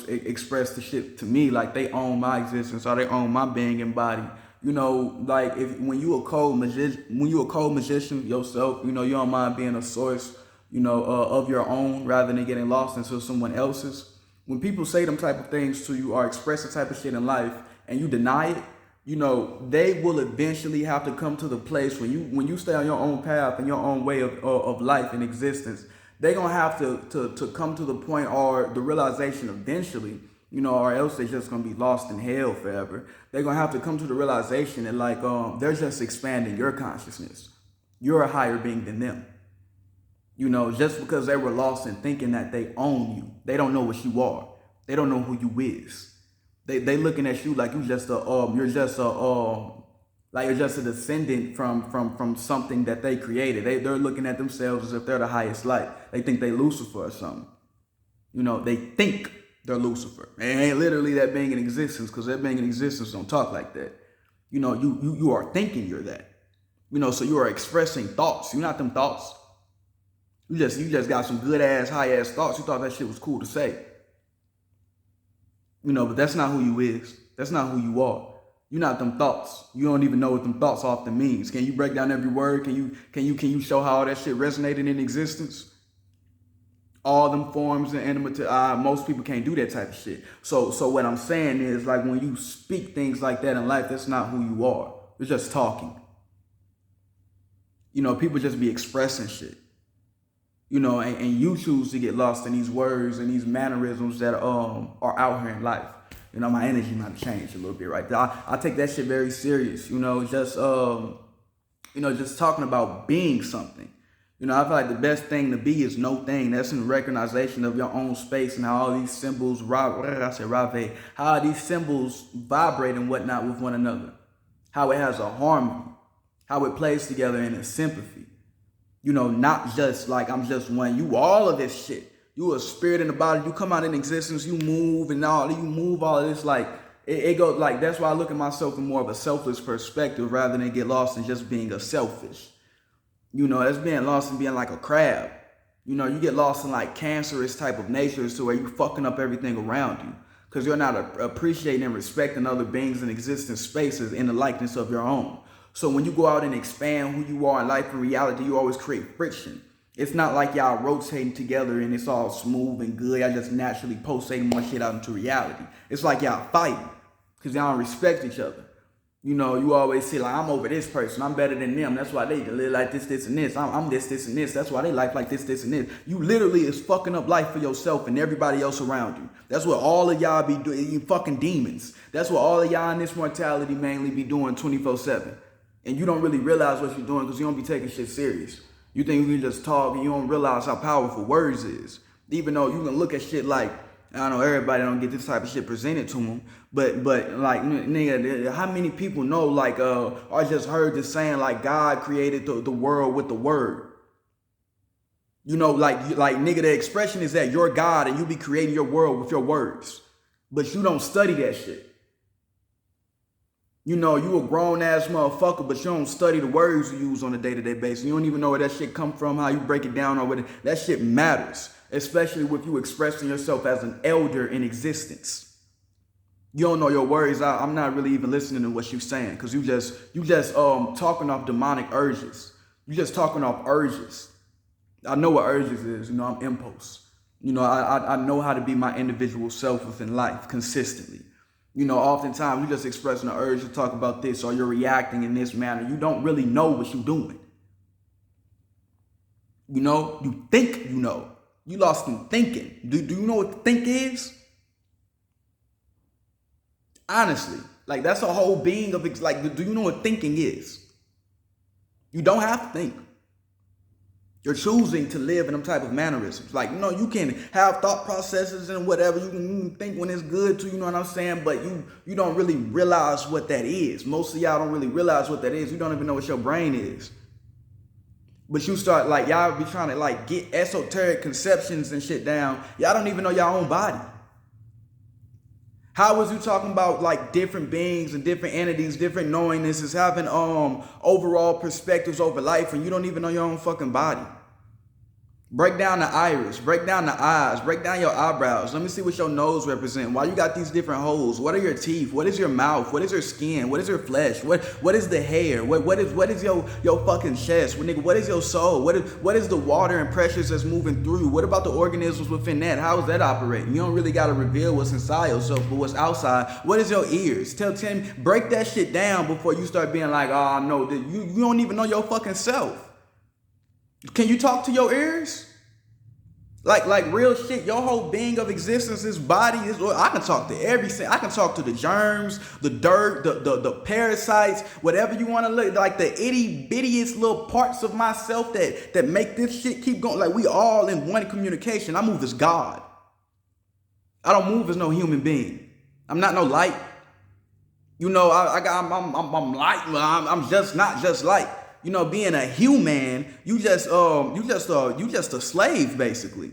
express the shit to me like they own my existence or they own my being and body. Like when you a cold magician yourself, you don't mind being a source, of your own rather than getting lost into someone else's. When people say them type of things to you or express the type of shit in life and you deny it, they will eventually have to come to the place when you stay on your own path and your own way of life and existence. They're going to have to come to the point or the realization eventually, or else they're just going to be lost in hell forever. They're going to have to come to the realization that like, they're just expanding your consciousness. You're a higher being than them. Just because they were lost in thinking that they own you. They don't know what you are. They don't know who you is. They looking at you like you're just a descendant from something that they created. They're looking at themselves as if they're the highest light. They think they Lucifer or something. They think they're Lucifer. It ain't literally that being in existence, because that being in existence don't talk like that. You are thinking you're that. So you are expressing thoughts. You're not them thoughts. You just got some good ass, high ass thoughts. You thought that shit was cool to say. But that's not who you is. That's not who you are. You're not them thoughts. You don't even know what them thoughts often means. Can you break down every word? Can you show how all that shit resonated in existence? All them forms and most people can't do that type of shit. So what I'm saying is, like, when you speak things like that in life, that's not who you are. You're just talking. People just be expressing shit. And you choose to get lost in these words and these mannerisms that are out here in life. My energy might change a little bit right there. I take that shit very serious. Just talking about being something. I feel like the best thing to be is no thing. That's in recognition of your own space and how all these symbols, how these symbols vibrate and whatnot with one another. How it has a harmony. How it plays together in a sympathy. Not just like I'm just one. You all of this shit. You a spirit in the body. You come out in existence. You move all of this like it goes like, that's why I look at myself from more of a selfless perspective rather than get lost in just being a selfish. You know, that's being lost in being like a crab. You know, you get lost in like cancerous type of natures to where you fucking up everything around you because you're not appreciating and respecting other beings in existing spaces in the likeness of your own. So when you go out and expand who you are in life and reality, you always create friction. It's not like y'all rotating together and it's all smooth and good. Y'all just naturally pulsating more shit out into reality. It's like y'all fighting because y'all don't respect each other. You know, you always say like, I'm over this person, I'm better than them. That's why they live like this, and this. I'm this, and this. That's why they life like this, and this. You literally is fucking up life for yourself and everybody else around you. That's what all of y'all be doing. You fucking demons. That's what all of y'all in this mortality mainly be doing 24/7. And you don't really realize what you're doing because you don't be taking shit serious. You think you can just talk and you don't realize how powerful words is. Even though you can look at shit like, I know everybody don't get this type of shit presented to them, but like, nigga, how many people know like I just heard this saying like God created the world with the word. You know, like nigga, the expression is that you're God and you be creating your world with your words, but you don't study that shit. You know, you a grown ass motherfucker, but you don't study the words you use on a day-to-day basis. You don't even know where that shit come from, how you break it down, or what that shit matters. Especially with you expressing yourself as an elder in existence. You don't know your words. I'm not really even listening to what you're saying because you just talking off demonic urges. You just talking off urges. I know what urges is. You know, I'm impulse. You know, I know how to be my individual self within life consistently. You know, oftentimes you just expressing the urge to talk about this or you're reacting in this manner. You don't really know what you're doing. You know, you think you know. You lost in thinking. Do you know what think is? Honestly, like that's a whole being of like, do you know what thinking is? You don't have to think. You're choosing to live in them type of mannerisms. Like, you know, you can have thought processes and whatever. You can think when it's good to, you know what I'm saying? But you don't really realize what that is. Most of y'all don't really realize what that is. You don't even know what your brain is. But you start like, y'all be trying to like get esoteric conceptions and shit down. Y'all don't even know your own body. How was you talking about like different beings and different entities, different knowingnesses, having overall perspectives over life, and you don't even know your own fucking body? Break down the iris, break down the eyes, break down your eyebrows. Let me see what your nose represents. Why you got these different holes? What are your teeth? What is your mouth? What is your skin? What is your flesh? What is the hair? What is your fucking chest? What is your soul? What is the water and pressures that's moving through? What about the organisms within that? How is that operating? You don't really gotta reveal what's inside yourself, but what's outside. What is your ears? Tell me, break that shit down before you start being like, oh no, you don't even know your fucking self. Can you talk to your ears? Like real shit, your whole being of existence, this body is, I can talk to everything. I can talk to the germs, the dirt, the parasites, whatever you want to look, like the itty bittiest little parts of myself that make this shit keep going. Like we all in one communication. I move as God. I don't move as no human being. I'm not no light. You know, I'm light, but I'm just not just light. You know, being a human, you just a slave, basically.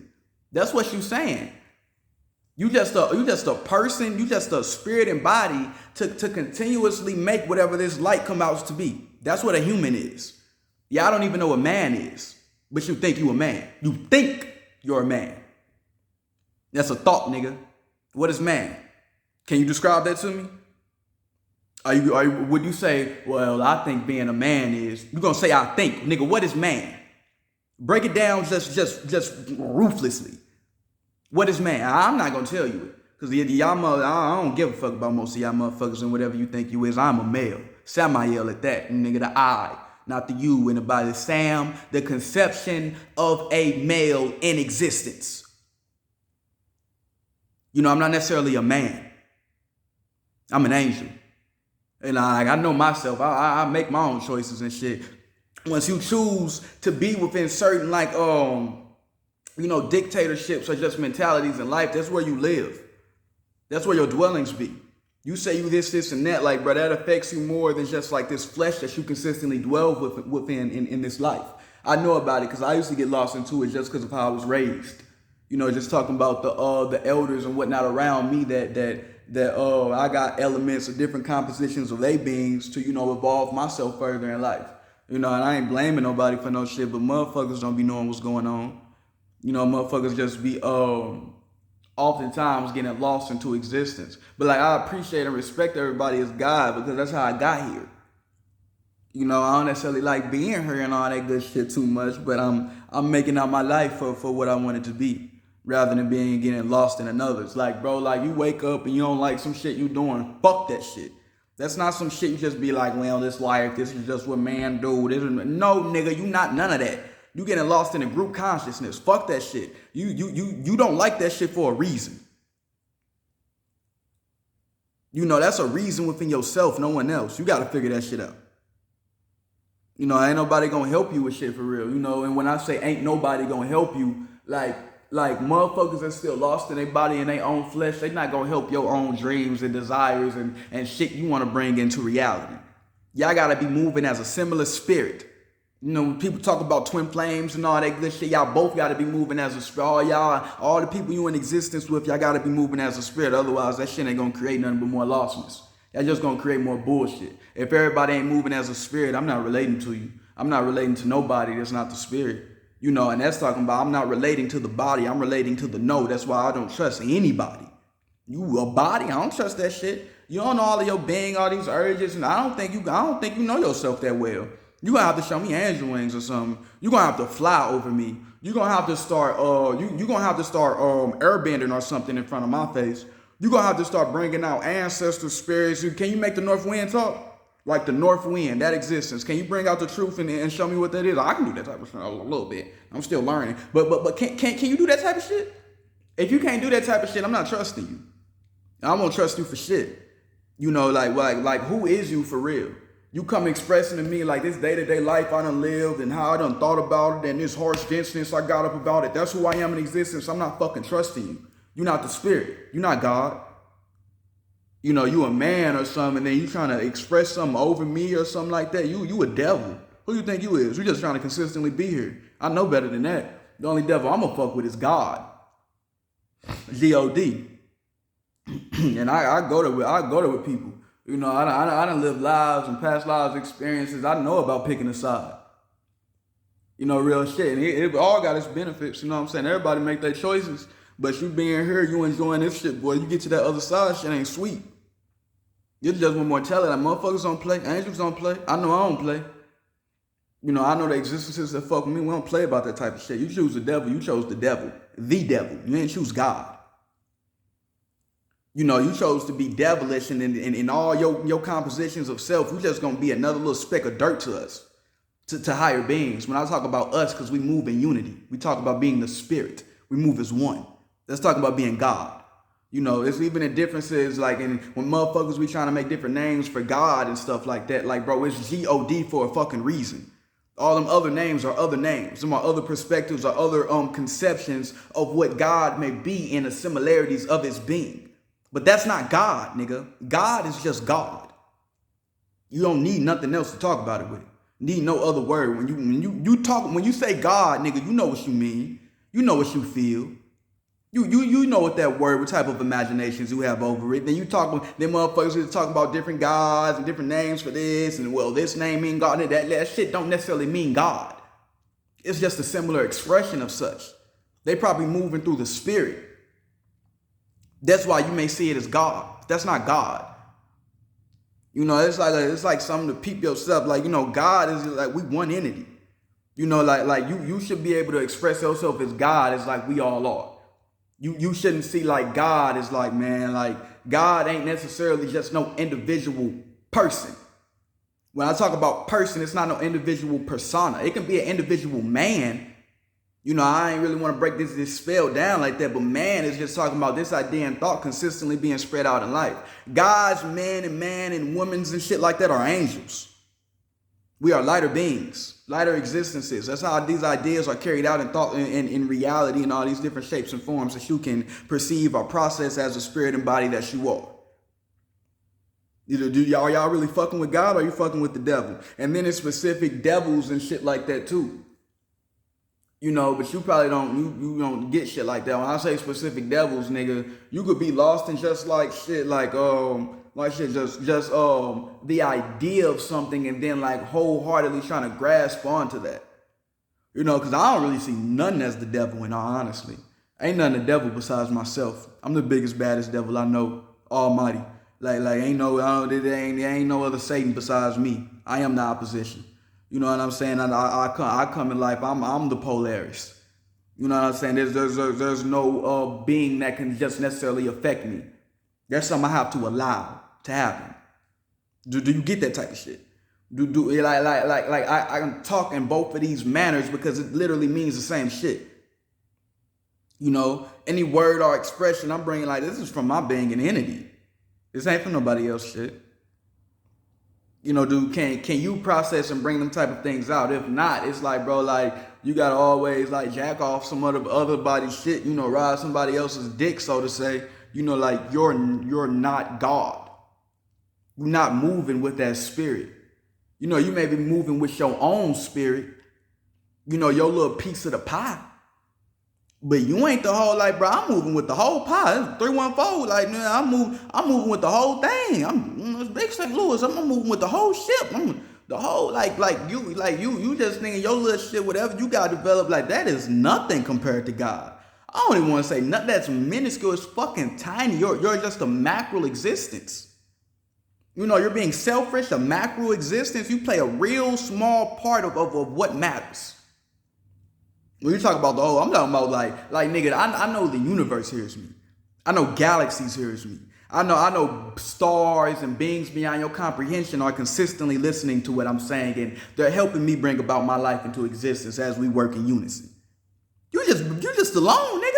That's what you're saying. You just a person, you just a spirit and body to continuously make whatever this light come out to be. That's what a human is. Yeah, I don't even know what man is, but you think you a man. You think you're a man. That's a thought, nigga. What is man? Can you describe that to me? Would you say, well, I think being a man is, you're going to say, I think, nigga, what is man? Break it down just ruthlessly. What is man? I'm not going to tell you it. Because y'all, I don't give a fuck about most of y'all motherfuckers and whatever you think you is. I'm a male. Samael at that, nigga, the I, not the you in the body. Sam, the conception of a male in existence. You know, I'm not necessarily a man. I'm an angel. And I know myself. I make my own choices and shit. Once you choose to be within certain like dictatorships or just mentalities in life, that's where you live. That's where your dwellings be. You say you this and that, like, bro, that affects you more than just like this flesh that you consistently dwell within in this life. I know about it because I used to get lost into it just because of how I was raised. You know, just talking about the elders and whatnot around me that that I got elements of different compositions of they beings to, evolve myself further in life. And I ain't blaming nobody for no shit, but motherfuckers don't be knowing what's going on. Motherfuckers just be oftentimes getting lost into existence. But like, I appreciate and respect everybody as God, because that's how I got here. I don't necessarily like being here and all that good shit too much, but I'm making out my life for what I want it to be, rather than getting lost in another's. Like, bro, like, you wake up and you don't like some shit you doing, fuck that shit. That's not some shit you just be like, well, this life, this is just what man do. No, nigga, you not none of that. You getting lost in a group consciousness. Fuck that shit. You don't like that shit for a reason. That's a reason within yourself, no one else. You got to figure that shit out. Ain't nobody gonna help you with shit for real. And when I say ain't nobody gonna help you, like motherfuckers are still lost in their body and their own flesh, they not gonna help your own dreams and desires and shit you want to bring into reality. Y'all gotta be moving as a similar spirit. When people talk about twin flames and all that good shit, y'all both gotta be moving as a spirit. All the people you in existence with, y'all gotta be moving as a spirit. Otherwise, that shit ain't gonna create nothing but more lostness. That's just gonna create more bullshit. If everybody ain't moving as a spirit, I'm not relating to you. I'm not relating to nobody that's not the spirit. And that's talking about I'm not relating to the body. I'm relating to the no. That's why I don't trust anybody. You a body? I don't trust that shit. You don't know all of your being, all these urges, and I don't think you know yourself that well. You gonna have to show me angel wings or something. You gonna have to fly over me. You gonna have to start you gonna have to start airbending or something in front of my face. You're going to have to start bringing out ancestor spirits. Can you make the north wind talk? Like the north wind, that existence. Can you bring out the truth and show me what that is? I can do that type of shit a little bit. I'm still learning. But can you do that type of shit? If you can't do that type of shit, I'm not trusting you. I won't trust you for shit. Like who is you for real? You come expressing to me like this day-to-day life I done lived and how I done thought about it and this harsh denseness I got up about it. That's who I am in existence. I'm not fucking trusting you. You're not the spirit. You're not God. You a man or something, and then you trying to express something over me or something like that. You a devil. Who you think you is? You just trying to consistently be here. I know better than that. The only devil I'm gonna fuck with is God. G-O-D. And I go there with people. I done lived lives and past lives experiences. I know about picking a side. Real shit. And it all got its benefits. You know what I'm saying? Everybody make their choices. But you being here, you enjoying this shit, boy. You get to that other side, shit ain't sweet. It's just one more telling. Like, motherfuckers don't play. Angels don't play. I know I don't play. I know the existences that fuck with me. We don't play about that type of shit. You choose the devil. You chose the devil. The devil. You didn't choose God. You chose to be devilish, and in all your compositions of self, you just gonna be another little speck of dirt to us, to higher beings. When I talk about us, because we move in unity. We talk about being the spirit. We move as one. Let's talk about being God. It's even the differences, like when motherfuckers we trying to make different names for God and stuff like that. Like, bro, it's G-O-D for a fucking reason. All them other names are other names. Some are other perspectives or other conceptions of what God may be in the similarities of his being. But that's not God, nigga. God is just God. You don't need nothing else to talk about it with. Need no other word. When you say God, nigga, you know what you mean. You know what you feel. You know what that word, what type of imaginations you have over it. Then them motherfuckers talk about different gods and different names for this, and well, this name mean God, and that shit don't necessarily mean God. It's just a similar expression of such. They probably moving through the spirit. That's why you may see it as God. That's not God. It's like something to peep yourself. Like, God is like we one entity. Like you should be able to express yourself as God as like we all are. You shouldn't see like God as like, man, like God ain't necessarily just no individual person. When I talk about person, it's not no individual persona. It can be an individual man. I ain't really want to break this spell down like that, but man is just talking about this idea and thought consistently being spread out in life. Gods, men and women's and shit like that are angels. We are lighter beings, lighter existences. That's how these ideas are carried out in thought and in reality in all these different shapes and forms that you can perceive or process as a spirit and body that you are. Are y'all really fucking with God or are you fucking with the devil? And then it's specific devils and shit like that too. But you probably don't you don't get shit like that. When I say specific devils, nigga, you could be lost in just like shit, like shit, just the idea of something and then like wholeheartedly trying to grasp onto that. Because I don't really see nothing as the devil in all honesty. Ain't nothing the devil besides myself. I'm the biggest, baddest devil I know, almighty. Like there ain't no other Satan besides me. I am the opposition. You know what I'm saying? I come in life, I'm the Polaris. You know what I'm saying? There's no being that can just necessarily affect me. There's something I have to allow to happen. Do you get that type of shit? I can talk in both of these manners because it literally means the same shit. Any word or expression I'm bringing, like, this is from my being and entity. This ain't from nobody else shit. Dude, can you process and bring them type of things out? If not, it's like, bro, like, you gotta always like jack off some other body's shit, ride somebody else's dick, so to say. Like you're not God. You're not moving with that spirit. You may be moving with your own spirit, your little piece of the pie. But you ain't the whole, like, bro, I'm moving with the whole pie. It's 314, like, man, I'm moving with the whole thing. It's Big St. Louis. I'm moving with the whole ship. The whole, you just thinking your little shit, whatever you got developed, like, that is nothing compared to God. I don't even want to say nothing that's minuscule. It's fucking tiny. You're just a macro existence. You're being selfish, a macro existence. You play a real small part of what matters. When you talk about the whole, I'm talking about like nigga, I know the universe hears me. I know galaxies hears me. I know stars and beings beyond your comprehension are consistently listening to what I'm saying, and they're helping me bring about my life into existence as we work in unison. You just alone, nigga.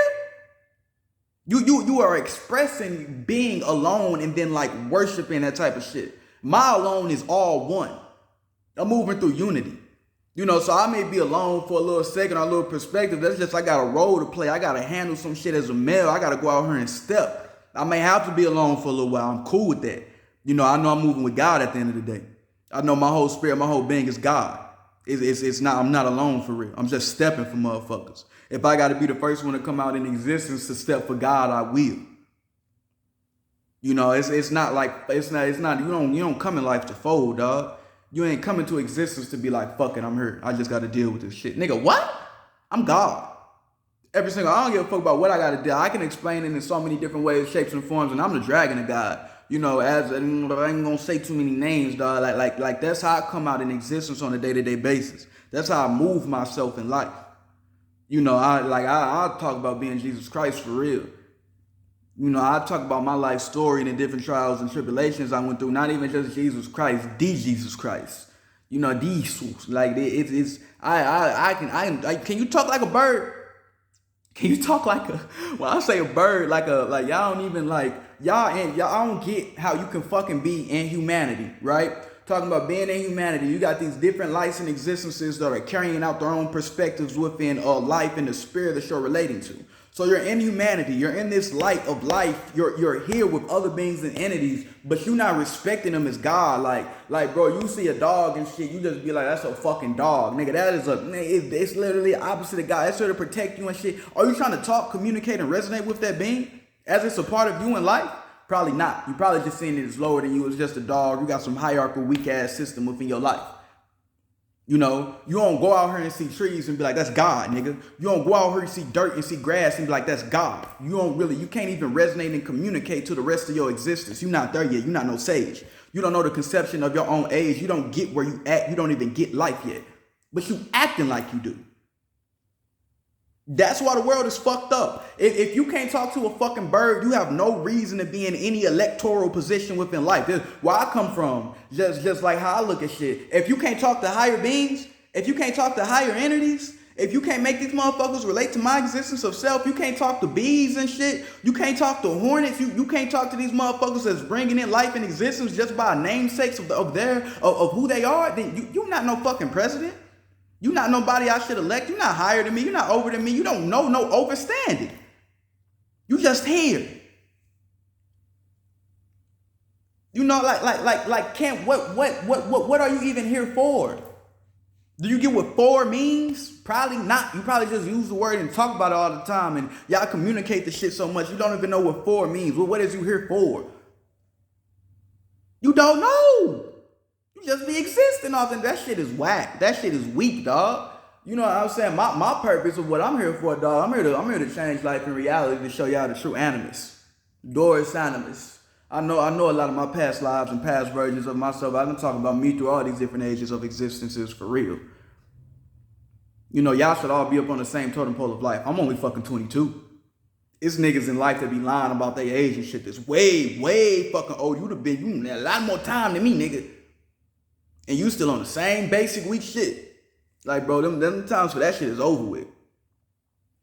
You are expressing being alone and then like worshiping that type of shit. My alone is all one. I'm moving through unity. So I may be alone for a little second or a little perspective. That's just, I got a role to play. I got to handle some shit as a male. I got to go out here and step. I may have to be alone for a little while. I'm cool with that. I know I'm moving with God at the end of the day. I know my whole spirit, my whole being is God. I'm not alone for real. I'm just stepping for motherfuckers. If I got to be the first one to come out in existence to step for God, I will. It's not, you don't come in life to fold, dog. You ain't coming to existence to be like, fuck it, I'm here. I just got to deal with this shit. Nigga, what? I'm God. I don't give a fuck about what I got to do. I can explain it in so many different ways, shapes, and forms, and I'm the dragon of God. I ain't gonna say too many names, dog. Like that's how I come out in existence on a day-to-day basis. That's how I move myself in life. I talk about being Jesus Christ for real. I talk about my life story and the different trials and tribulations I went through. Not even just Jesus Christ, the Jesus Christ. Jesus. Like it's can you talk like a bird? Can you talk like when I say a bird, like y'all don't even y'all don't get how you can fucking be in humanity, right? Talking about being in humanity, you got these different lights and existences that are carrying out their own perspectives within life and the spirit that you're relating to. So you're in humanity, you're in this light of life, you're here with other beings and entities, but you're not respecting them as God. Like bro, you see a dog and shit, you just be like, that's a fucking dog. Nigga, it's literally opposite of God. It's here to protect you and shit. Are you trying to talk, communicate, and resonate with that being as it's a part of you in life? Probably not. You probably just seeing it as lower than you. It's just a dog. You got some hierarchical, weak ass system within your life. You don't go out here and see trees and be like, that's God, nigga. You don't go out here and see dirt and see grass and be like, that's God. You can't even resonate and communicate to the rest of your existence. You're not there yet. You're not no sage. You don't know the conception of your own age. You don't get where you at. You don't even get life yet. But you acting like you do. That's why the world is fucked up. If you can't talk to a fucking bird, you have no reason to be in any electoral position within life. This is where I come from. Just like how I look at shit. If you can't talk to higher beings, if you can't talk to higher entities, if you can't make these motherfuckers relate to my existence of self, you can't talk to bees and shit. You can't talk to hornets. You can't talk to these motherfuckers that's bringing in life and existence just by namesakes of who they are. Then you're not no fucking president. You're not nobody I should elect. You're not higher than me. You're not over than me. You don't know no overstanding. You just here. What are you even here for? Do you get what for means? Probably not. You probably just use the word and talk about it all the time, and y'all communicate the shit so much you don't even know what for means. Well, what is you here for? You don't know. You just be existing off and that shit is whack. That shit is weak, dog. You know what I'm saying? My purpose of what I'm here for, dog. I'm here to change life in reality, to show y'all the true animus. Doris animus. I know a lot of my past lives and past versions of myself. I've been talking about me through all these different ages of existences for real. You know, y'all should all be up on the same totem pole of life. I'm only fucking 22. It's niggas in life that be lying about their age and shit that's way, way fucking old. You had a lot more time than me, nigga. And you still on the same basic weak shit. Like, bro, them times for that shit is over with.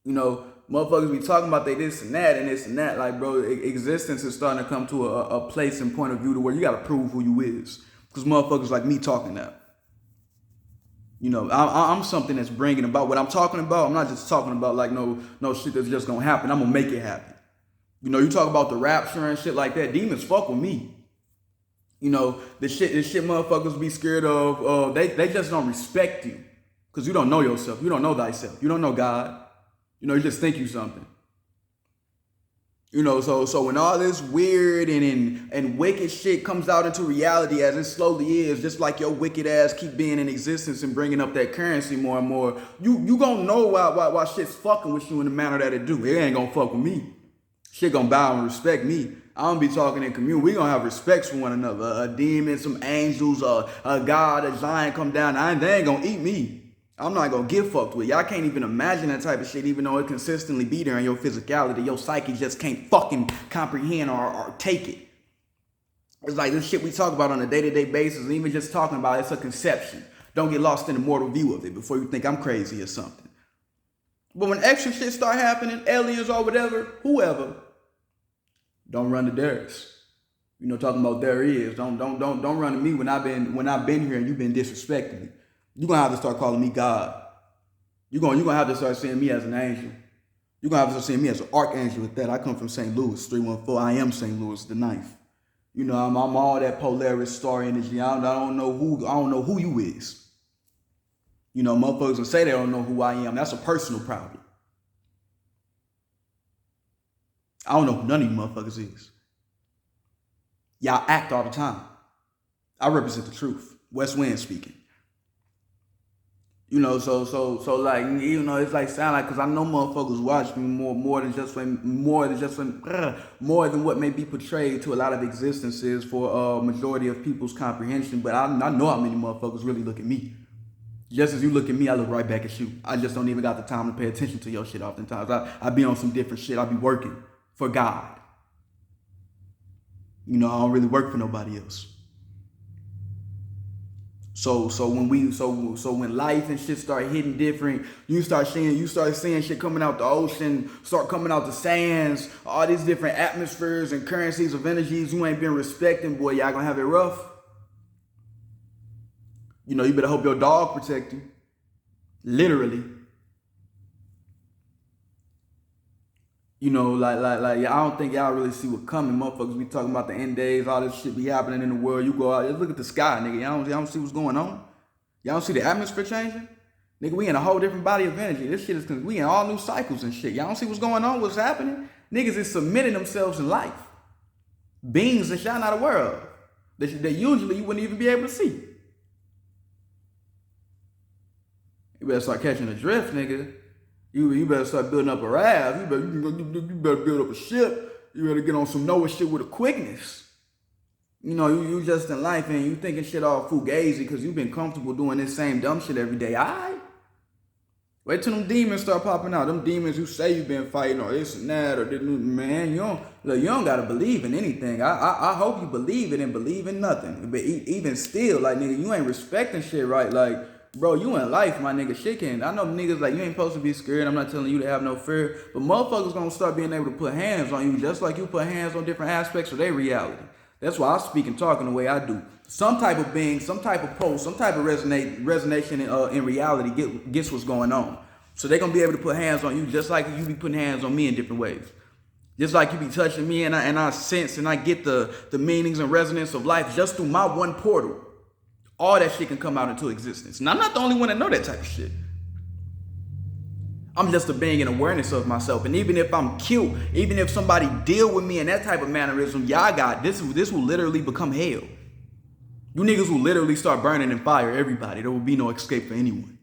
You know, motherfuckers be talking about they this and that and this and that. Like, bro, existence is starting to come to a place and point of view to where you gotta prove who you is. Because motherfuckers like me talking now. You know, I'm something that's bringing about what I'm talking about. I'm not just talking about like no shit that's just gonna happen. I'm gonna make it happen. You know, you talk about the rapture and shit like that. Demons fuck with me. You know, the shit motherfuckers be scared of. They just don't respect you because you don't know yourself. You don't know thyself. You don't know God. You know, you just think you something. You know, so when all this weird and wicked shit comes out into reality as it slowly is, just like your wicked ass keep being in existence and bringing up that currency more and more, you gonna know why shit's fucking with you in the manner that it do. It ain't gonna fuck with me. Shit gonna bow and respect me. I don't be talking in community. We gonna have respect for one another. A demon, some angels, a God, a giant come down. They ain't gonna eat me. I'm not gonna get fucked with. Y'all can't even imagine that type of shit, even though it consistently be there in your physicality. Your psyche just can't fucking comprehend or take it. It's like this shit we talk about on a day-to-day basis, and even just talking about it's a conception. Don't get lost in the mortal view of it before you think I'm crazy or something. But when extra shit start happening, aliens or whatever, whoever, don't run to theirs. You know, talking about there is. Don't run to me when I've been here and you've been disrespecting me. You're going to have to start calling me God. You're going to have to start seeing me as an angel. You're going to have to start seeing me as an archangel with that. I come from St. Louis, 314. I am St. Louis, the 9th. You know, I'm all that Polaris star energy. I don't know who you is. You know, motherfuckers will say they don't know who I am. That's a personal problem. I don't know who none of you motherfuckers is. Y'all act all the time. I represent the truth. West Wind speaking. You know, so like, you know, it's like sound like, because I know motherfuckers watch me more than what may be portrayed to a lot of existences for a majority of people's comprehension. But I know how many motherfuckers really look at me. Just as you look at me, I look right back at you. I just don't even got the time to pay attention to your shit oftentimes. I be on some different shit. I be working for God. You know, I don't really work for nobody else. So when life and shit start hitting different, you start seeing shit coming out the ocean, start coming out the sands, all these different atmospheres and currencies of energies you ain't been respecting, boy, y'all gonna have it rough. You know, you better hope your dog protect you. Literally. You know, like I don't think y'all really see what coming. Motherfuckers be talking about the end days, all this shit be happening in the world. You go out, just look at the sky, nigga. Y'all don't see what's going on. Y'all don't see the atmosphere changing? Nigga, we in a whole different body of energy. This shit is, we in all new cycles and shit. Y'all don't see what's going on, what's happening? Niggas is submitting themselves in life. Beings that y'all not aware of. That usually you wouldn't even be able to see. You better start catching the drift, nigga. You better start building up a raft. You better build up a ship. You better get on some Noah shit with a quickness. You know, you just in life and you thinking shit all fugazi because you've been comfortable doing this same dumb shit every day. Alright? Wait till them demons start popping out. Them demons who say you've been fighting or this and that or this, man, you don't gotta believe in anything. I hope you believe it and believe in nothing. But even still, like, nigga, you ain't respecting shit right. Like, bro, you in life, my nigga. Shit can. I know niggas like you ain't supposed to be scared. I'm not telling you to have no fear. But motherfuckers gonna start being able to put hands on you just like you put hands on different aspects of their reality. That's why I speak and talk in the way I do. Some type of being, some type of pulse, some type of resonation in reality gets what's going on. So they gonna be able to put hands on you just like you be putting hands on me in different ways. Just like you be touching me and I sense and I get the meanings and resonance of life just through my one portal. all that shit can come out into existence. And I'm not the only one that know that type of shit. I'm just a being in awareness of myself. And even if I'm cute, even if somebody deal with me in that type of mannerism, y'all got this will literally become hell. You niggas will literally start burning in fire everybody. There will be no escape for anyone.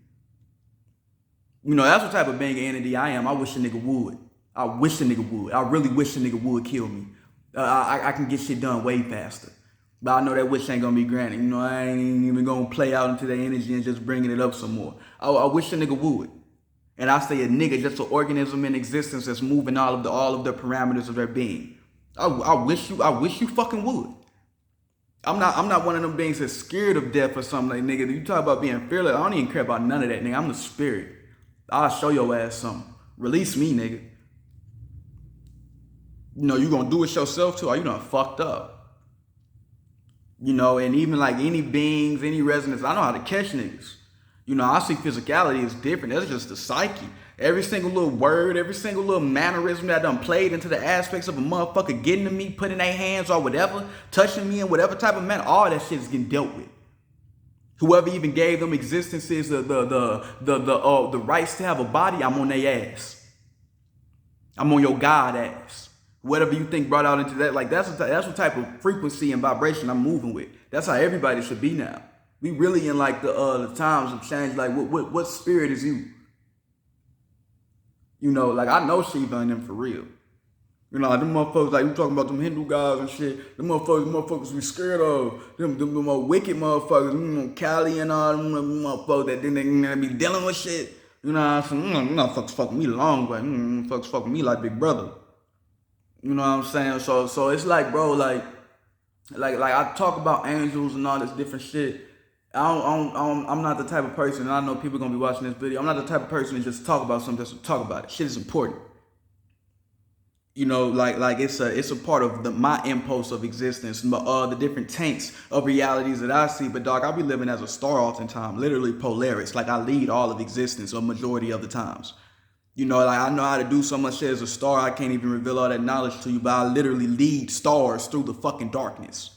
You know, that's what type of being entity I am. I wish a nigga would. I wish a nigga would. I really wish a nigga would kill me. I can get shit done way faster. But I know that wish ain't gonna be granted. You know, I ain't even gonna play out into that energy and just bringing it up some more. I wish a nigga would. And I say a nigga, just an organism in existence that's moving all of the parameters of their being. I wish you fucking would. I'm not one of them beings that's scared of death or something. Like, nigga, you talk about being fearless. I don't even care about none of that, nigga. I'm the spirit. I'll show your ass something. Release me, nigga. You know, you gonna do it yourself too, or you done fucked up. You know, and even like any beings, any resonance, I know how to catch niggas. You know, I see physicality as different. That's just the psyche. Every single little word, every single little mannerism that done played into the aspects of a motherfucker getting to me, putting their hands or whatever, touching me in whatever type of manner, all that shit is getting dealt with. Whoever even gave them existences, the rights to have a body, I'm on their ass. I'm on your God ass. Whatever you think brought out into that, like that's what type of frequency and vibration I'm moving with. That's how everybody should be now. We really in like the times of change. Like what spirit is you? You know, like I know Shiva and them for real. You know, like them motherfuckers, like you talking about them Hindu guys and shit. Them motherfuckers we scared of. Them more wicked motherfuckers. Cali and all them motherfuckers that then they be dealing with shit. You know what I'm saying? Motherfuckers fucking me the long way. Motherfuckers fucking me like big brother. You know what I'm saying? So it's like, bro, like I talk about angels and all this different shit. I'm not the type of person, and I know people gonna be watching this video. I'm not the type of person to just talk about something just to talk about it. Shit is important. You know, like it's a part of my impulse of existence, the different tanks of realities that I see. But dog, I be living as a star oftentimes, literally Polaris. Like I lead all of existence a majority of the times. You know, like I know how to do so much shit as a star. I can't even reveal all that knowledge to you, but I literally lead stars through the fucking darkness.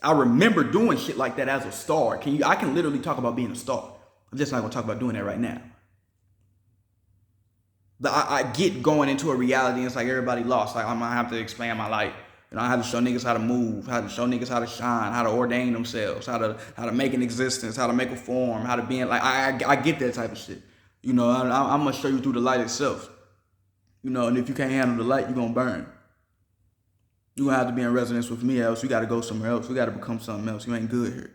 I remember doing shit like that as a star. I can literally talk about being a star. I'm just not gonna talk about doing that right now. But I get going into a reality and it's like everybody lost. Like I'm gonna have to expand my life. You know, I have to show niggas how to move, how to show niggas how to shine, how to ordain themselves, how to make an existence, how to make a form, how to be in, like I get that type of shit. You know, I'm gonna show you through the light itself. You know, and if you can't handle the light, you're gonna burn. You're gonna have to be in resonance with me, else you gotta go somewhere else. You gotta become something else. You ain't good here.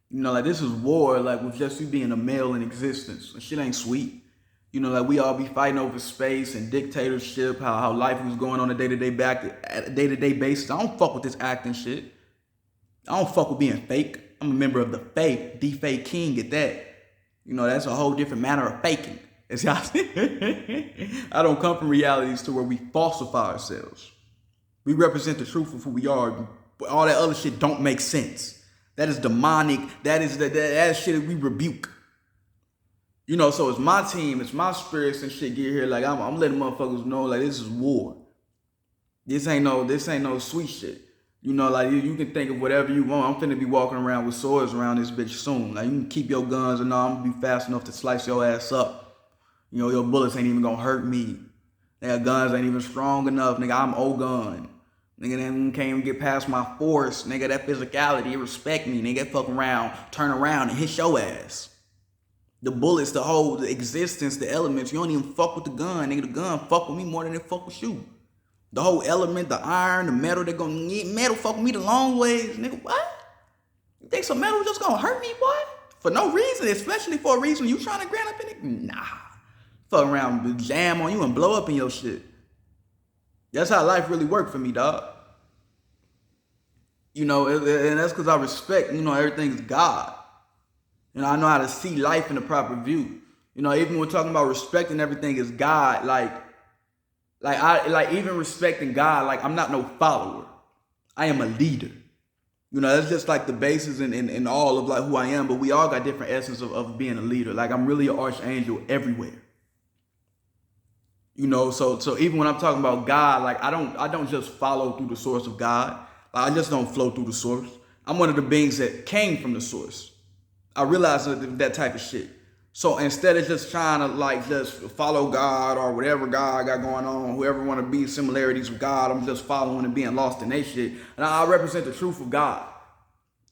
You know, like this is war, like with just you being a male in existence. And shit ain't sweet. You know, like we all be fighting over space and dictatorship, how life was going on a day-to-day basis. I don't fuck with this acting shit. I don't fuck with being fake. I'm a member of the faith, the fake king at that. You know, that's a whole different manner of faking. As y'all see. I don't come from realities to where we falsify ourselves. We represent the truth of who we are. But all that other shit don't make sense. That is demonic. That is that shit that we rebuke. You know, so it's my team, it's my spirits and shit get here. Like I'm letting motherfuckers know, like this is war. This ain't no sweet shit. You know, like you can think of whatever you want. I'm finna be walking around with swords around this bitch soon. Like you can keep your guns and all. I'm gonna be fast enough to slice your ass up. You know, your bullets ain't even gonna hurt me. Nigga, guns ain't even strong enough. Nigga, I'm old gun. Nigga, then can't even get past my force. Nigga, that physicality, respect me. Nigga, fuck around, turn around and hit your ass. The bullets, the whole existence, the elements, you don't even fuck with the gun. Nigga, the gun fuck with me more than it fuck with you. The whole element, the iron, the metal, they're gonna need metal fuck with me the long ways. Nigga, what? You think some metal just gonna hurt me, boy? For no reason, especially for a reason you trying to grant up in it? Nah. Fuck around, jam on you and blow up in your shit. That's how life really worked for me, dog. You know, and that's because I respect, you know, everything's God. You know, I know how to see life in the proper view. You know, even when we're talking about respecting everything as God, like even respecting God, like I'm not no follower. I am a leader. You know, that's just like the basis in all of like who I am, but we all got different essence of being a leader. Like I'm really an archangel everywhere. You know, so even when I'm talking about God, like I don't just follow through the source of God. Like, I just don't flow through the source. I'm one of the beings that came from the source. I realize that type of shit. So instead of just trying to like just follow God or whatever God got going on, whoever want to be similarities with God, I'm just following and being lost in that shit. And I represent the truth of God.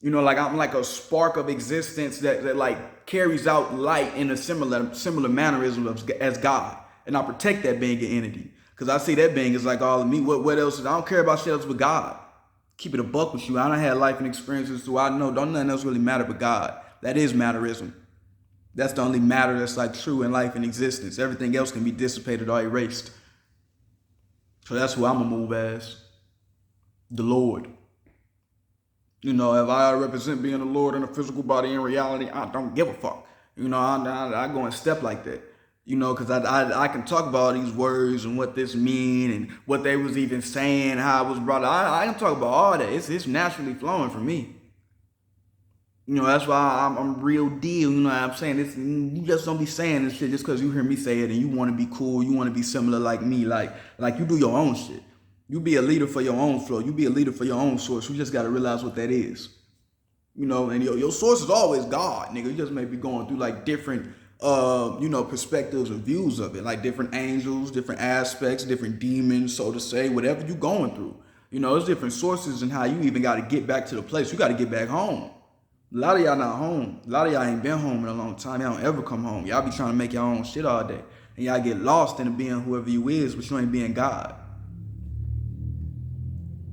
You know, like I'm like a spark of existence that like carries out light in a similar mannerism as God. And I protect that being and entity. Because I see that being is like all of me. What else is, I don't care about shit else but God. Keep it a buck with you. I done had life and experiences, so I know don't nothing else really matter but God. That is matterism. That's the only matter that's like true in life and existence. Everything else can be dissipated or erased. So that's who I'm gonna move as. The Lord. You know, if I represent being the Lord in a physical body in reality, I don't give a fuck. You know, I go and step like that. You know, because I can talk about these words and what this mean and what they was even saying, how it was brought up. I can talk about all that. It's naturally flowing for me. You know, that's why I'm real deal. You know what I'm saying? You just don't be saying this shit just because you hear me say it and you want to be cool. You want to be similar like me. Like you do your own shit. You be a leader for your own flow. You be a leader for your own source. You just got to realize what that is. You know, and your source is always God, nigga. You just may be going through like different, you know, perspectives and views of it. Like different angels, different aspects, different demons, so to say, whatever you going through. You know, there's different sources and how you even got to get back to the place. You got to get back home. A lot of y'all not home. A lot of y'all ain't been home in a long time. Y'all don't ever come home. Y'all be trying to make your own shit all day. And y'all get lost in being whoever you is, but you ain't being God.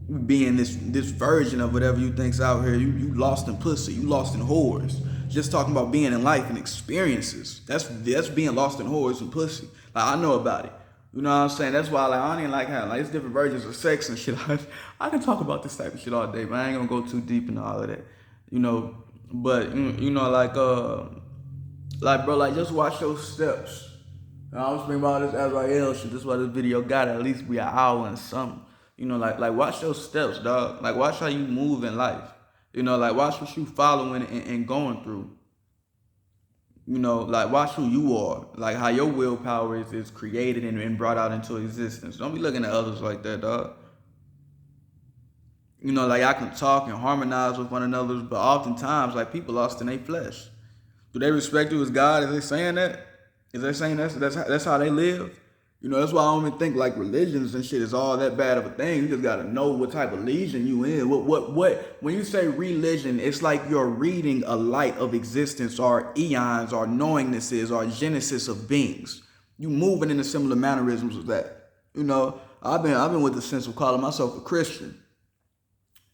You being this version of whatever you think's out here. You lost in pussy. You lost in whores. Just talking about being in life and experiences. That's being lost in whores and pussy. Like, I know about it. You know what I'm saying? That's why like, I don't even like having like it's different versions of sex and shit. I can talk about this type of shit all day, but I ain't gonna go too deep into all of that. You know, but you know, like bro, like just watch your steps. I was thinking about this Azrael shit. This is why this video got at least be an hour and something. You know, like watch your steps, dog. Like watch how you move in life. You know, like watch what you following and going through. You know, like watch who you are. Like how your willpower is created and brought out into existence. Don't be looking at others like that, dog. You know, like I can talk and harmonize with one another, but oftentimes, like people lost in their flesh. Do they respect you as God? Is they saying that? Is they saying that's how they live? You know, that's why I don't even think like religions and shit is all that bad of a thing. You just gotta know what type of religion you in. What when you say religion, it's like you're reading a light of existence or eons or knowingnesses or genesis of beings. You moving in the similar mannerisms of that. You know, I've been with the sense of calling myself a Christian.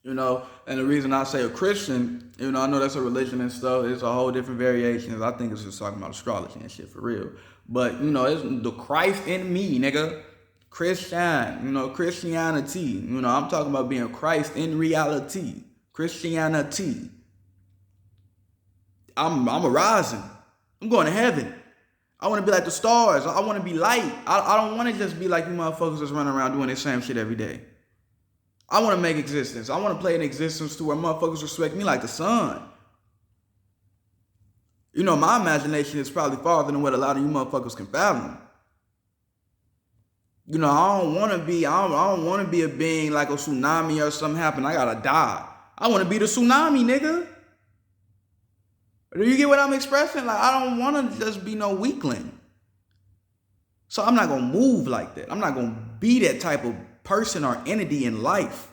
You know, and the reason I say a Christian, you know, I know that's a religion and stuff. It's a whole different variations. I think it's just talking about astrology and shit for real. But, you know, it's the Christ in me, nigga. Christian, you know, Christianity. You know, I'm talking about being Christ in reality. Christianity. I'm arising. I'm going to heaven. I want to be like the stars. I want to be light. I don't want to just be like you motherfuckers that's running around doing the same shit every day. I want to make existence. I want to play an existence to where motherfuckers respect me like the sun. You know, my imagination is probably farther than what a lot of you motherfuckers can fathom. You know, I don't want to be a being like a tsunami or something happen. I gotta die. I want to be the tsunami, nigga. Do you get what I'm expressing? Like, I don't want to just be no weakling. So I'm not gonna move like that. I'm not gonna be that type of person or entity in life.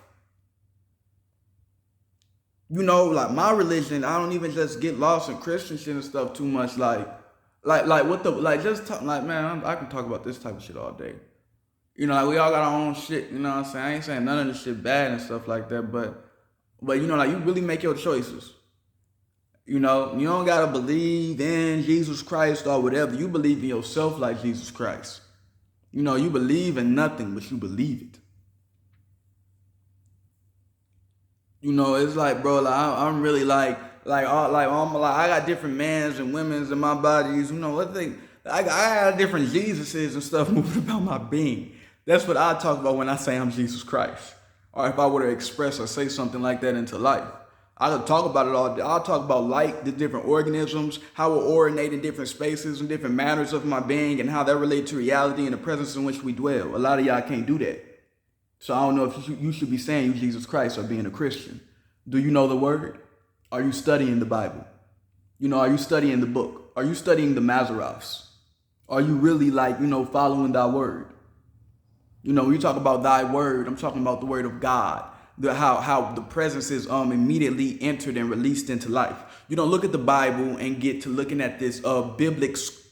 You know, like my religion, I don't even just get lost in Christian shit and stuff too much. Like what the, like just talk, like man, I can talk about this type of shit all day. You know, like we all got our own shit. You know what I'm saying? I ain't saying none of this shit bad and stuff like that, but you know, like you really make your choices. You know, you don't gotta believe in Jesus Christ or whatever. You believe in yourself like Jesus Christ. You know, you believe in nothing, but you believe it. You know, it's like, bro, like I'm really I got different mans and women's in my bodies. You know, I got different Jesuses and stuff moving about my being. That's what I talk about when I say I'm Jesus Christ. Or if I were to express or say something like that into life. I could talk about it all day. I'll talk about light, the different organisms, how we're ordinate in different spaces and different matters of my being and how that relate to reality and the presence in which we dwell. A lot of y'all can't do that. So I don't know if you should be saying you Jesus Christ or being a Christian. Do you know the word? Are you studying the Bible? Are you studying the book? Are you studying the Mazaroffs? Are you really following thy word? When you talk about thy word, I'm talking about the word of God. How the presence is immediately entered and released into life. You don't look at the Bible and get to looking at this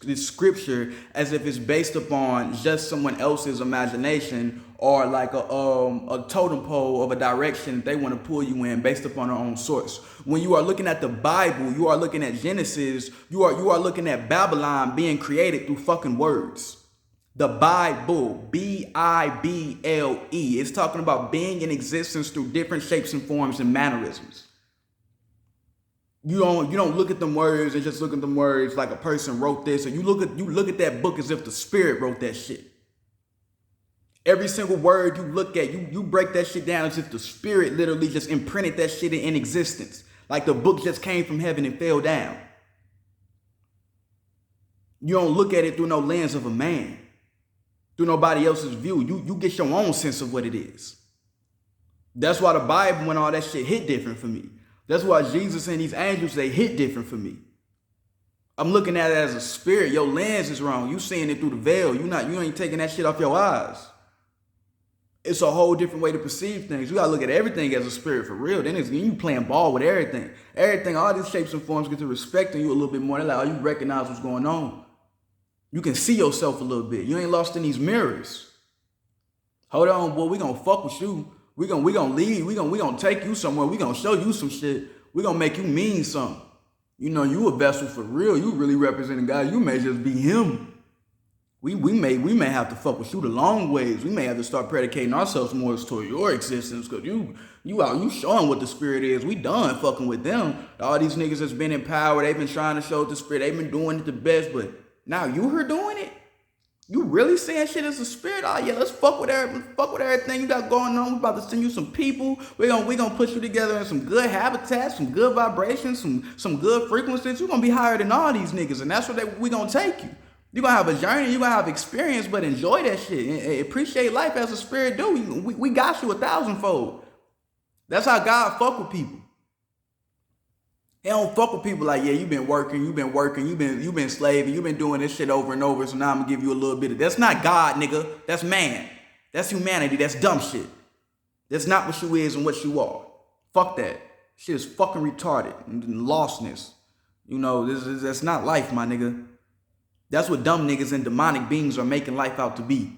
this scripture as if it's based upon just someone else's imagination or like a totem pole of a direction that they want to pull you in based upon their own source. When you are looking at the Bible, you are looking at Genesis, you are looking at Babylon being created through fucking words. The Bible, Bible. It's talking about being in existence through different shapes and forms and mannerisms. You don't look at them words and just look at them words like a person wrote this, or you look at that book as if the spirit wrote that shit. Every single word you look at, you break that shit down as if the spirit literally just imprinted that shit in existence. Like the book just came from heaven and fell down. You don't look at it through no lens of a man, through nobody else's view. You get your own sense of what it is. That's why the Bible and all that shit hit different for me. That's why Jesus and these angels, they hit different for me. I'm looking at it as a spirit. Your lens is wrong. You seeing it through the veil. You ain't taking that shit off your eyes. It's a whole different way to perceive things. You gotta look at everything as a spirit for real. Then you playing ball with everything. Everything, all these shapes and forms get to respecting you a little bit more. They're like, oh, you recognize what's going on. You can see yourself a little bit. You ain't lost in these mirrors. Hold on, boy. We gonna fuck with you. We gonna leave. We gonna take you somewhere. We gonna show you some shit. We gonna make you mean something. You a vessel for real. You really representing God. You may just be him. We may have to fuck with you the long ways. We may have to start predicating ourselves more toward your existence, because you showing what the spirit is. We done fucking with them. All these niggas that's been in power, they've been trying to show the spirit. They've been doing it the best, but now you here doing it? You really saying shit as a spirit? Oh yeah, let's fuck with everything you got going on. We about to send you some people. We gonna put you together in some good habitats, some good vibrations, some good frequencies. You're gonna be higher than all these niggas, and that's what we gonna take you. You're gonna have a journey, you're gonna have experience, but enjoy that shit and appreciate life as a spirit do. We got you 1,000-fold. That's how God fuck with people. He don't fuck with people like, yeah, you've been working, you've been slaving, you've been doing this shit over and over, so now I'm gonna give you a little bit of. That's not God, nigga. That's man. That's humanity. That's dumb shit. That's not what you is and what you are. Fuck that. Shit is fucking retarded and lostness. That's not life, my nigga. That's what dumb niggas and demonic beings are making life out to be.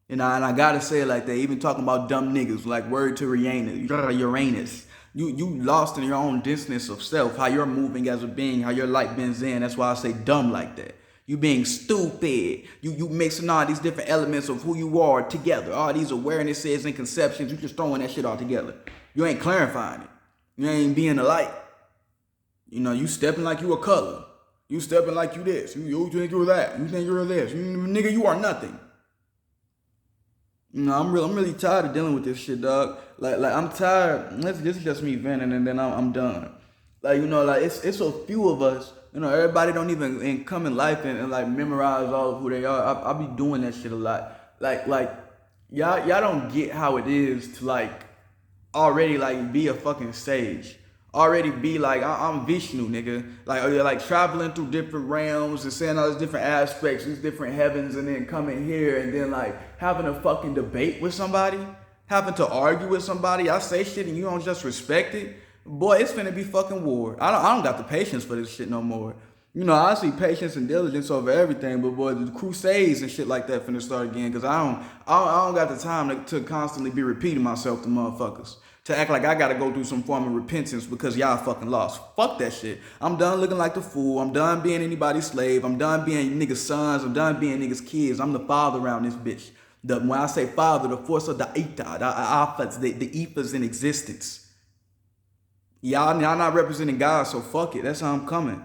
And I gotta say it like that. Even talking about dumb niggas, like word to Uranus. You lost in your own distance of self, how you're moving as a being, how your light bends in. That's why I say dumb like that. You being stupid. You mixing all these different elements of who you are together. All these awarenesses and conceptions. You just throwing that shit all together. You ain't clarifying it. You ain't being the light. You stepping like you a color. You stepping like you this. You think you're that. You think you're this. Nigga, you are nothing. I'm really tired of dealing with this shit, dog. Like I'm tired. This is just me venting, and then I'm done. It's a few of us. Everybody don't even come in life and like memorize all of who they are. I be doing that shit a lot. Like y'all don't get how it is to like already like be a fucking sage. Already be like, I'm Vishnu, nigga. Like traveling through different realms and saying all these different aspects, these different heavens, and then coming here and then like having a fucking debate with somebody, having to argue with somebody. I say shit and you don't just respect it. Boy, it's finna be fucking war. I don't got the patience for this shit no more. I see patience and diligence over everything, but boy, the crusades and shit like that finna start again, because I don't got the time to constantly be repeating myself to motherfuckers. To act like I gotta go through some form of repentance because y'all fucking lost. Fuck that shit. I'm done looking like the fool. I'm done being anybody's slave. I'm done being niggas' sons. I'm done being niggas' kids. I'm the father around this bitch. When I say father, the force of the Ita, the ethers in existence. Y'all not representing God, so fuck it. That's how I'm coming.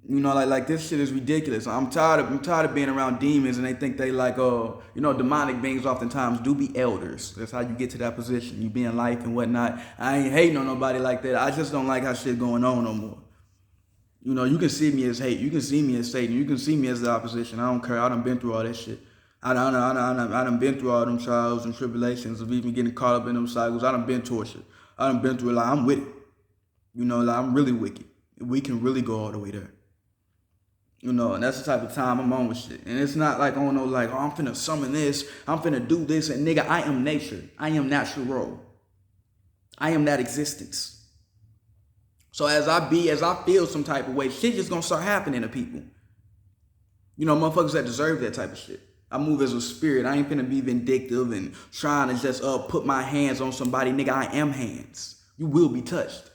Like this shit is ridiculous. I'm tired of being around demons, and they think they like demonic beings oftentimes do be elders. That's how you get to that position. You be in life and whatnot. I ain't hating on nobody like that. I just don't like how shit going on no more. You can see me as hate. You can see me as Satan. You can see me as the opposition. I don't care. I done been through all that shit. I done been through all them trials and tribulations of even getting caught up in them cycles. I done been tortured. I done been through it. Like, I'm with it. You know, like, I'm really wicked. We can really go all the way there. You know, and that's the type of time I'm on with shit. And it's not like, oh no, like, oh, I'm finna summon this, I'm finna do this, and nigga, I am nature. I am natural. I am that existence. So as I feel some type of way, shit just gonna start happening to people. You know, motherfuckers that deserve that type of shit. I move as a spirit. I ain't finna be vindictive and trying to just put my hands on somebody. Nigga, I am hands. You will be touched.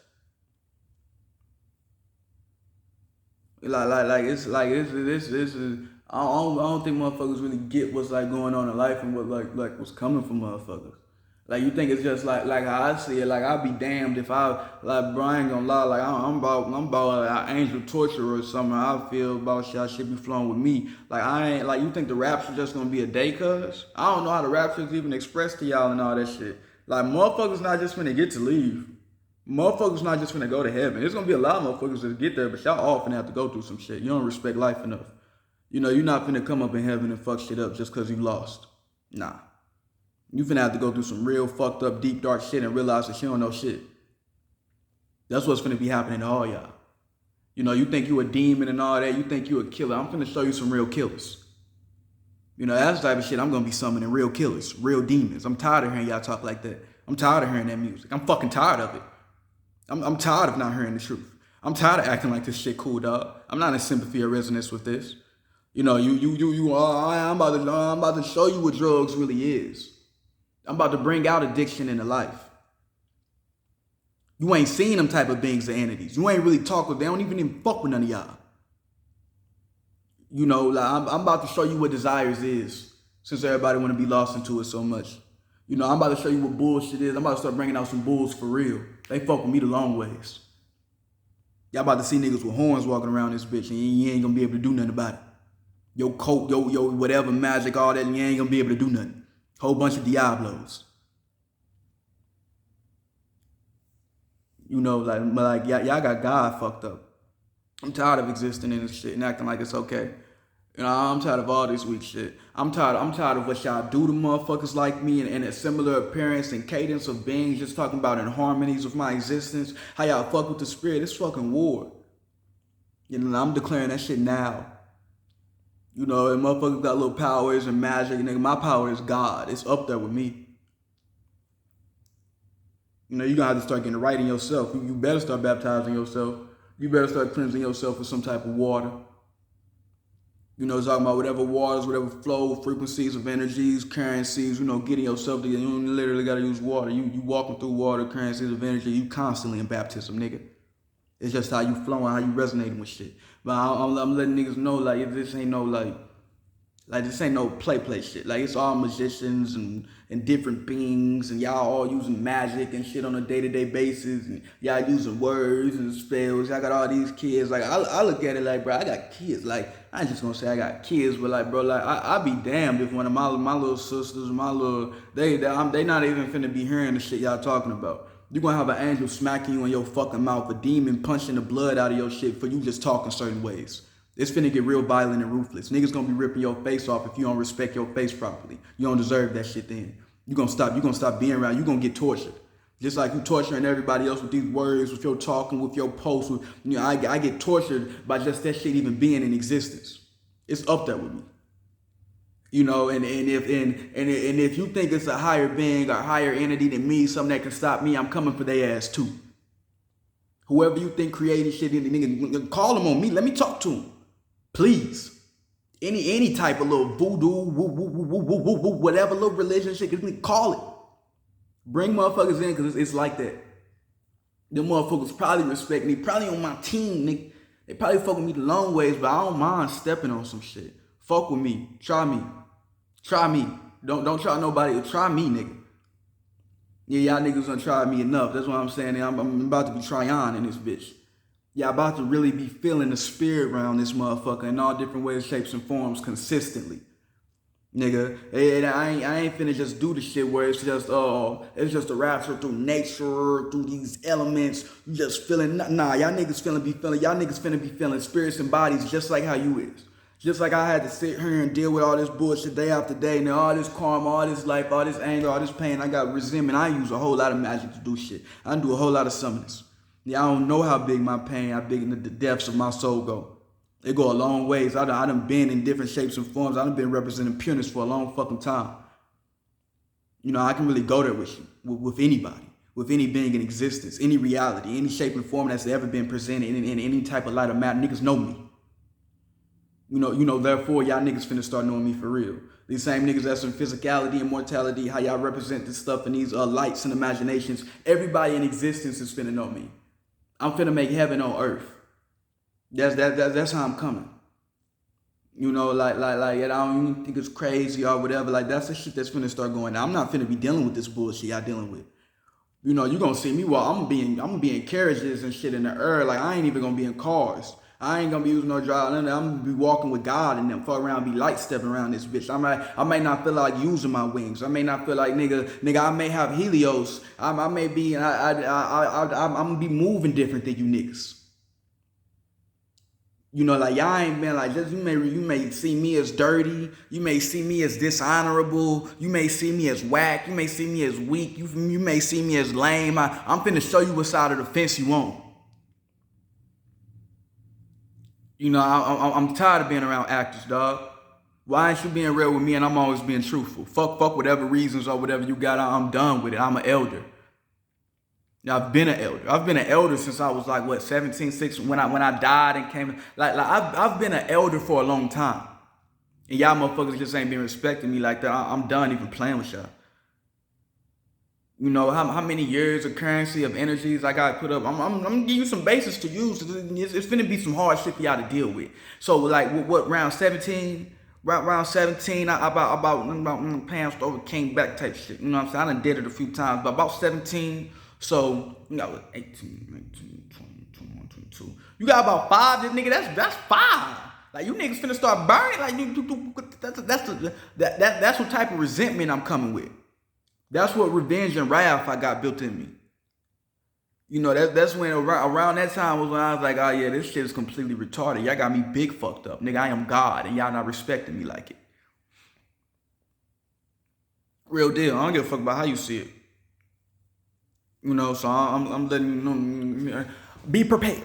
Like it's this is I don't think motherfuckers really get what's like going on in life and what like what's coming from motherfuckers. Like you think it's just like how I see it. Like I'd be damned if I like bro, I ain't gonna lie. Like I'm about angel torture or something. I feel about shit be flowing with me. Like I ain't like you think the rapture just gonna be a day, cuz I don't know how the rapture is even expressed to y'all and all that shit. Like motherfuckers not just finna get to leave. Motherfuckers not just finna go to heaven. There's gonna be a lot of motherfuckers that get there, but y'all all finna have to go through some shit. You don't respect life enough. You know, you're not finna come up in heaven and fuck shit up just cause you lost. Nah. You finna have to go through some real fucked up, deep, dark shit and realize that you don't know shit. That's what's finna be happening to all y'all. You know, you think you a demon and all that, you think you a killer. I'm finna show you some real killers. You know, that's the type of shit I'm gonna be summoning, real killers, real demons. I'm tired of hearing y'all talk like that. I'm tired of hearing that music. I'm fucking tired of it. I'm tired of not hearing the truth. I'm tired of acting like this shit cool, dog. I'm not in sympathy or resonance with this. You know, I'm about to show you what drugs really is. I'm about to bring out addiction into life. You ain't seen them type of beings or entities. You ain't really talk with them. They don't even fuck with none of y'all. You know, like I'm about to show you what desires is, since everybody want to be lost into it so much. You know, I'm about to show you what bullshit is. I'm about to start bringing out some bulls for real. They fuck with me the long ways. Y'all about to see niggas with horns walking around this bitch, and you ain't gonna be able to do nothing about it. Your coat, your whatever magic, all that, and you ain't gonna be able to do nothing. Whole bunch of Diablos. You know, like y'all got God fucked up. I'm tired of existing in this shit and acting like it's okay. You know, I'm tired of all this weak shit. I'm tired of what y'all do to motherfuckers like me and a similar appearance and cadence of beings, just talking about in harmonies with my existence. How y'all fuck with the spirit. It's fucking war. You know, I'm declaring that shit now. You know, and motherfuckers got little powers and magic. Nigga, my power is God. It's up there with me. You know, you're going to have to start getting right in yourself. You better start baptizing yourself. You better start cleansing yourself with some type of water. You know, talking about whatever waters, whatever flow, frequencies of energies, currencies, you know, getting yourself together. You don't literally got to use water. You walking through water, currencies of energy. You constantly in baptism, nigga. It's just how you flowing, how you resonating with shit. But I'm letting niggas know, like, this ain't no, like this ain't no play shit. Like, it's all magicians and different beings, and y'all all using magic and shit on a day-to-day basis, and y'all using words and spells. Y'all got all these kids. Like, I look at it like, bro, I got kids. Like, I ain't just gonna say I got kids, but like, bro, like, I be damned if one of my little sisters, they not even finna be hearing the shit y'all talking about. You're gonna have an angel smacking you in your fucking mouth, a demon punching the blood out of your shit for you just talking certain ways. It's finna get real violent and ruthless. Niggas gonna be ripping your face off if you don't respect your face properly. You don't deserve that shit then. You gonna stop being around. You gonna get tortured. Just like you torturing everybody else with these words, with your talking, with your posts. You know, I get tortured by just that shit even being in existence. It's up there with me. You know, and if you think it's a higher being or higher entity than me, something that can stop me, I'm coming for their ass too. Whoever you think created shit, nigga, call them on me. Let me talk to them. Please. Any type of little voodoo, whatever little religion shit, call it. Bring motherfuckers in, because it's like that. Them motherfuckers probably respect me, probably on my team, nigga. They probably fuck with me the long ways, but I don't mind stepping on some shit. Fuck with me. Try me. Try me. Don't try nobody. Try me, nigga. Yeah, y'all niggas gonna try me enough. That's what I'm saying. I'm about to be trying in this bitch. Y'all about to really be feeling the spirit around this motherfucker in all different ways, shapes, and forms consistently. Nigga, I ain't finna just do the shit where it's just a rapture through nature, through these elements. You just feeling, nah, y'all niggas finna be feeling spirits and bodies just like how you is. Just like I had to sit here and deal with all this bullshit day after day, and then all this karma, all this life, all this anger, all this pain. I got resentment. I use a whole lot of magic to do shit. I do a whole lot of summonings. Yeah, I don't know how big my pain, how big the depths of my soul go. It go a long ways. I done been in different shapes and forms. I done been representing pureness for a long fucking time. You know, I can really go there with you, with anybody, with any being in existence, any reality, any shape and form that's ever been presented in any type of light or matter. Niggas know me. You know, therefore, y'all niggas finna start knowing me for real. These same niggas that's in physicality and mortality, how y'all represent this stuff in these lights and imaginations. Everybody in existence is finna know me. I'm finna make heaven on earth. That's how I'm coming. You know, like, I don't even think it's crazy or whatever. Like, that's the shit that's finna start going down. I'm not finna be dealing with this bullshit y'all dealing with. You know, you gonna see me while I'm gonna be in carriages and shit in the air. Like, I ain't even gonna be in cars. I ain't gonna be using no drive. I'm gonna be walking with God and then fuck around, be light stepping around this bitch. I may not feel like using my wings. I may not feel like nigga. I may have Helios. I may be. I'm gonna be moving different than you niggas. You know, like y'all ain't been like this. You may see me as dirty. You may see me as dishonorable. You may see me as whack. You may see me as weak. You may see me as lame. I'm finna show you what side of the fence you on. You know, I'm tired of being around actors, dog. Why ain't you being real with me and I'm always being truthful? Fuck whatever reasons or whatever you got. I'm done with it. I'm an elder. Now, I've been an elder. I've been an elder since I was like, what, 17, 16, when I died and came. Like I've been an elder for a long time. And y'all motherfuckers just ain't been respecting me like that. I'm done even playing with y'all. You know, how many years of currency, of energies I got put up. I'm gonna give you some basis to use. It's finna be some hard shit for y'all to deal with. So like, what round 17? Round 17, I about pants over king back type shit. You know what I'm saying? I done did it a few times, but about 17. So, you got 18, 19, 20, 21, 22. You got about 5, this nigga, that's 5. Like, you niggas finna start burning. Like, that's what type of resentment I'm coming with. That's what revenge and wrath I got built in me. You know, that's when around that time was when I was like, oh yeah, this shit is completely retarded. Y'all got me big fucked up. Nigga, I am God and y'all not respecting me like it. Real deal. I don't give a fuck about how you see it. You know, so I'm letting you know, be prepared.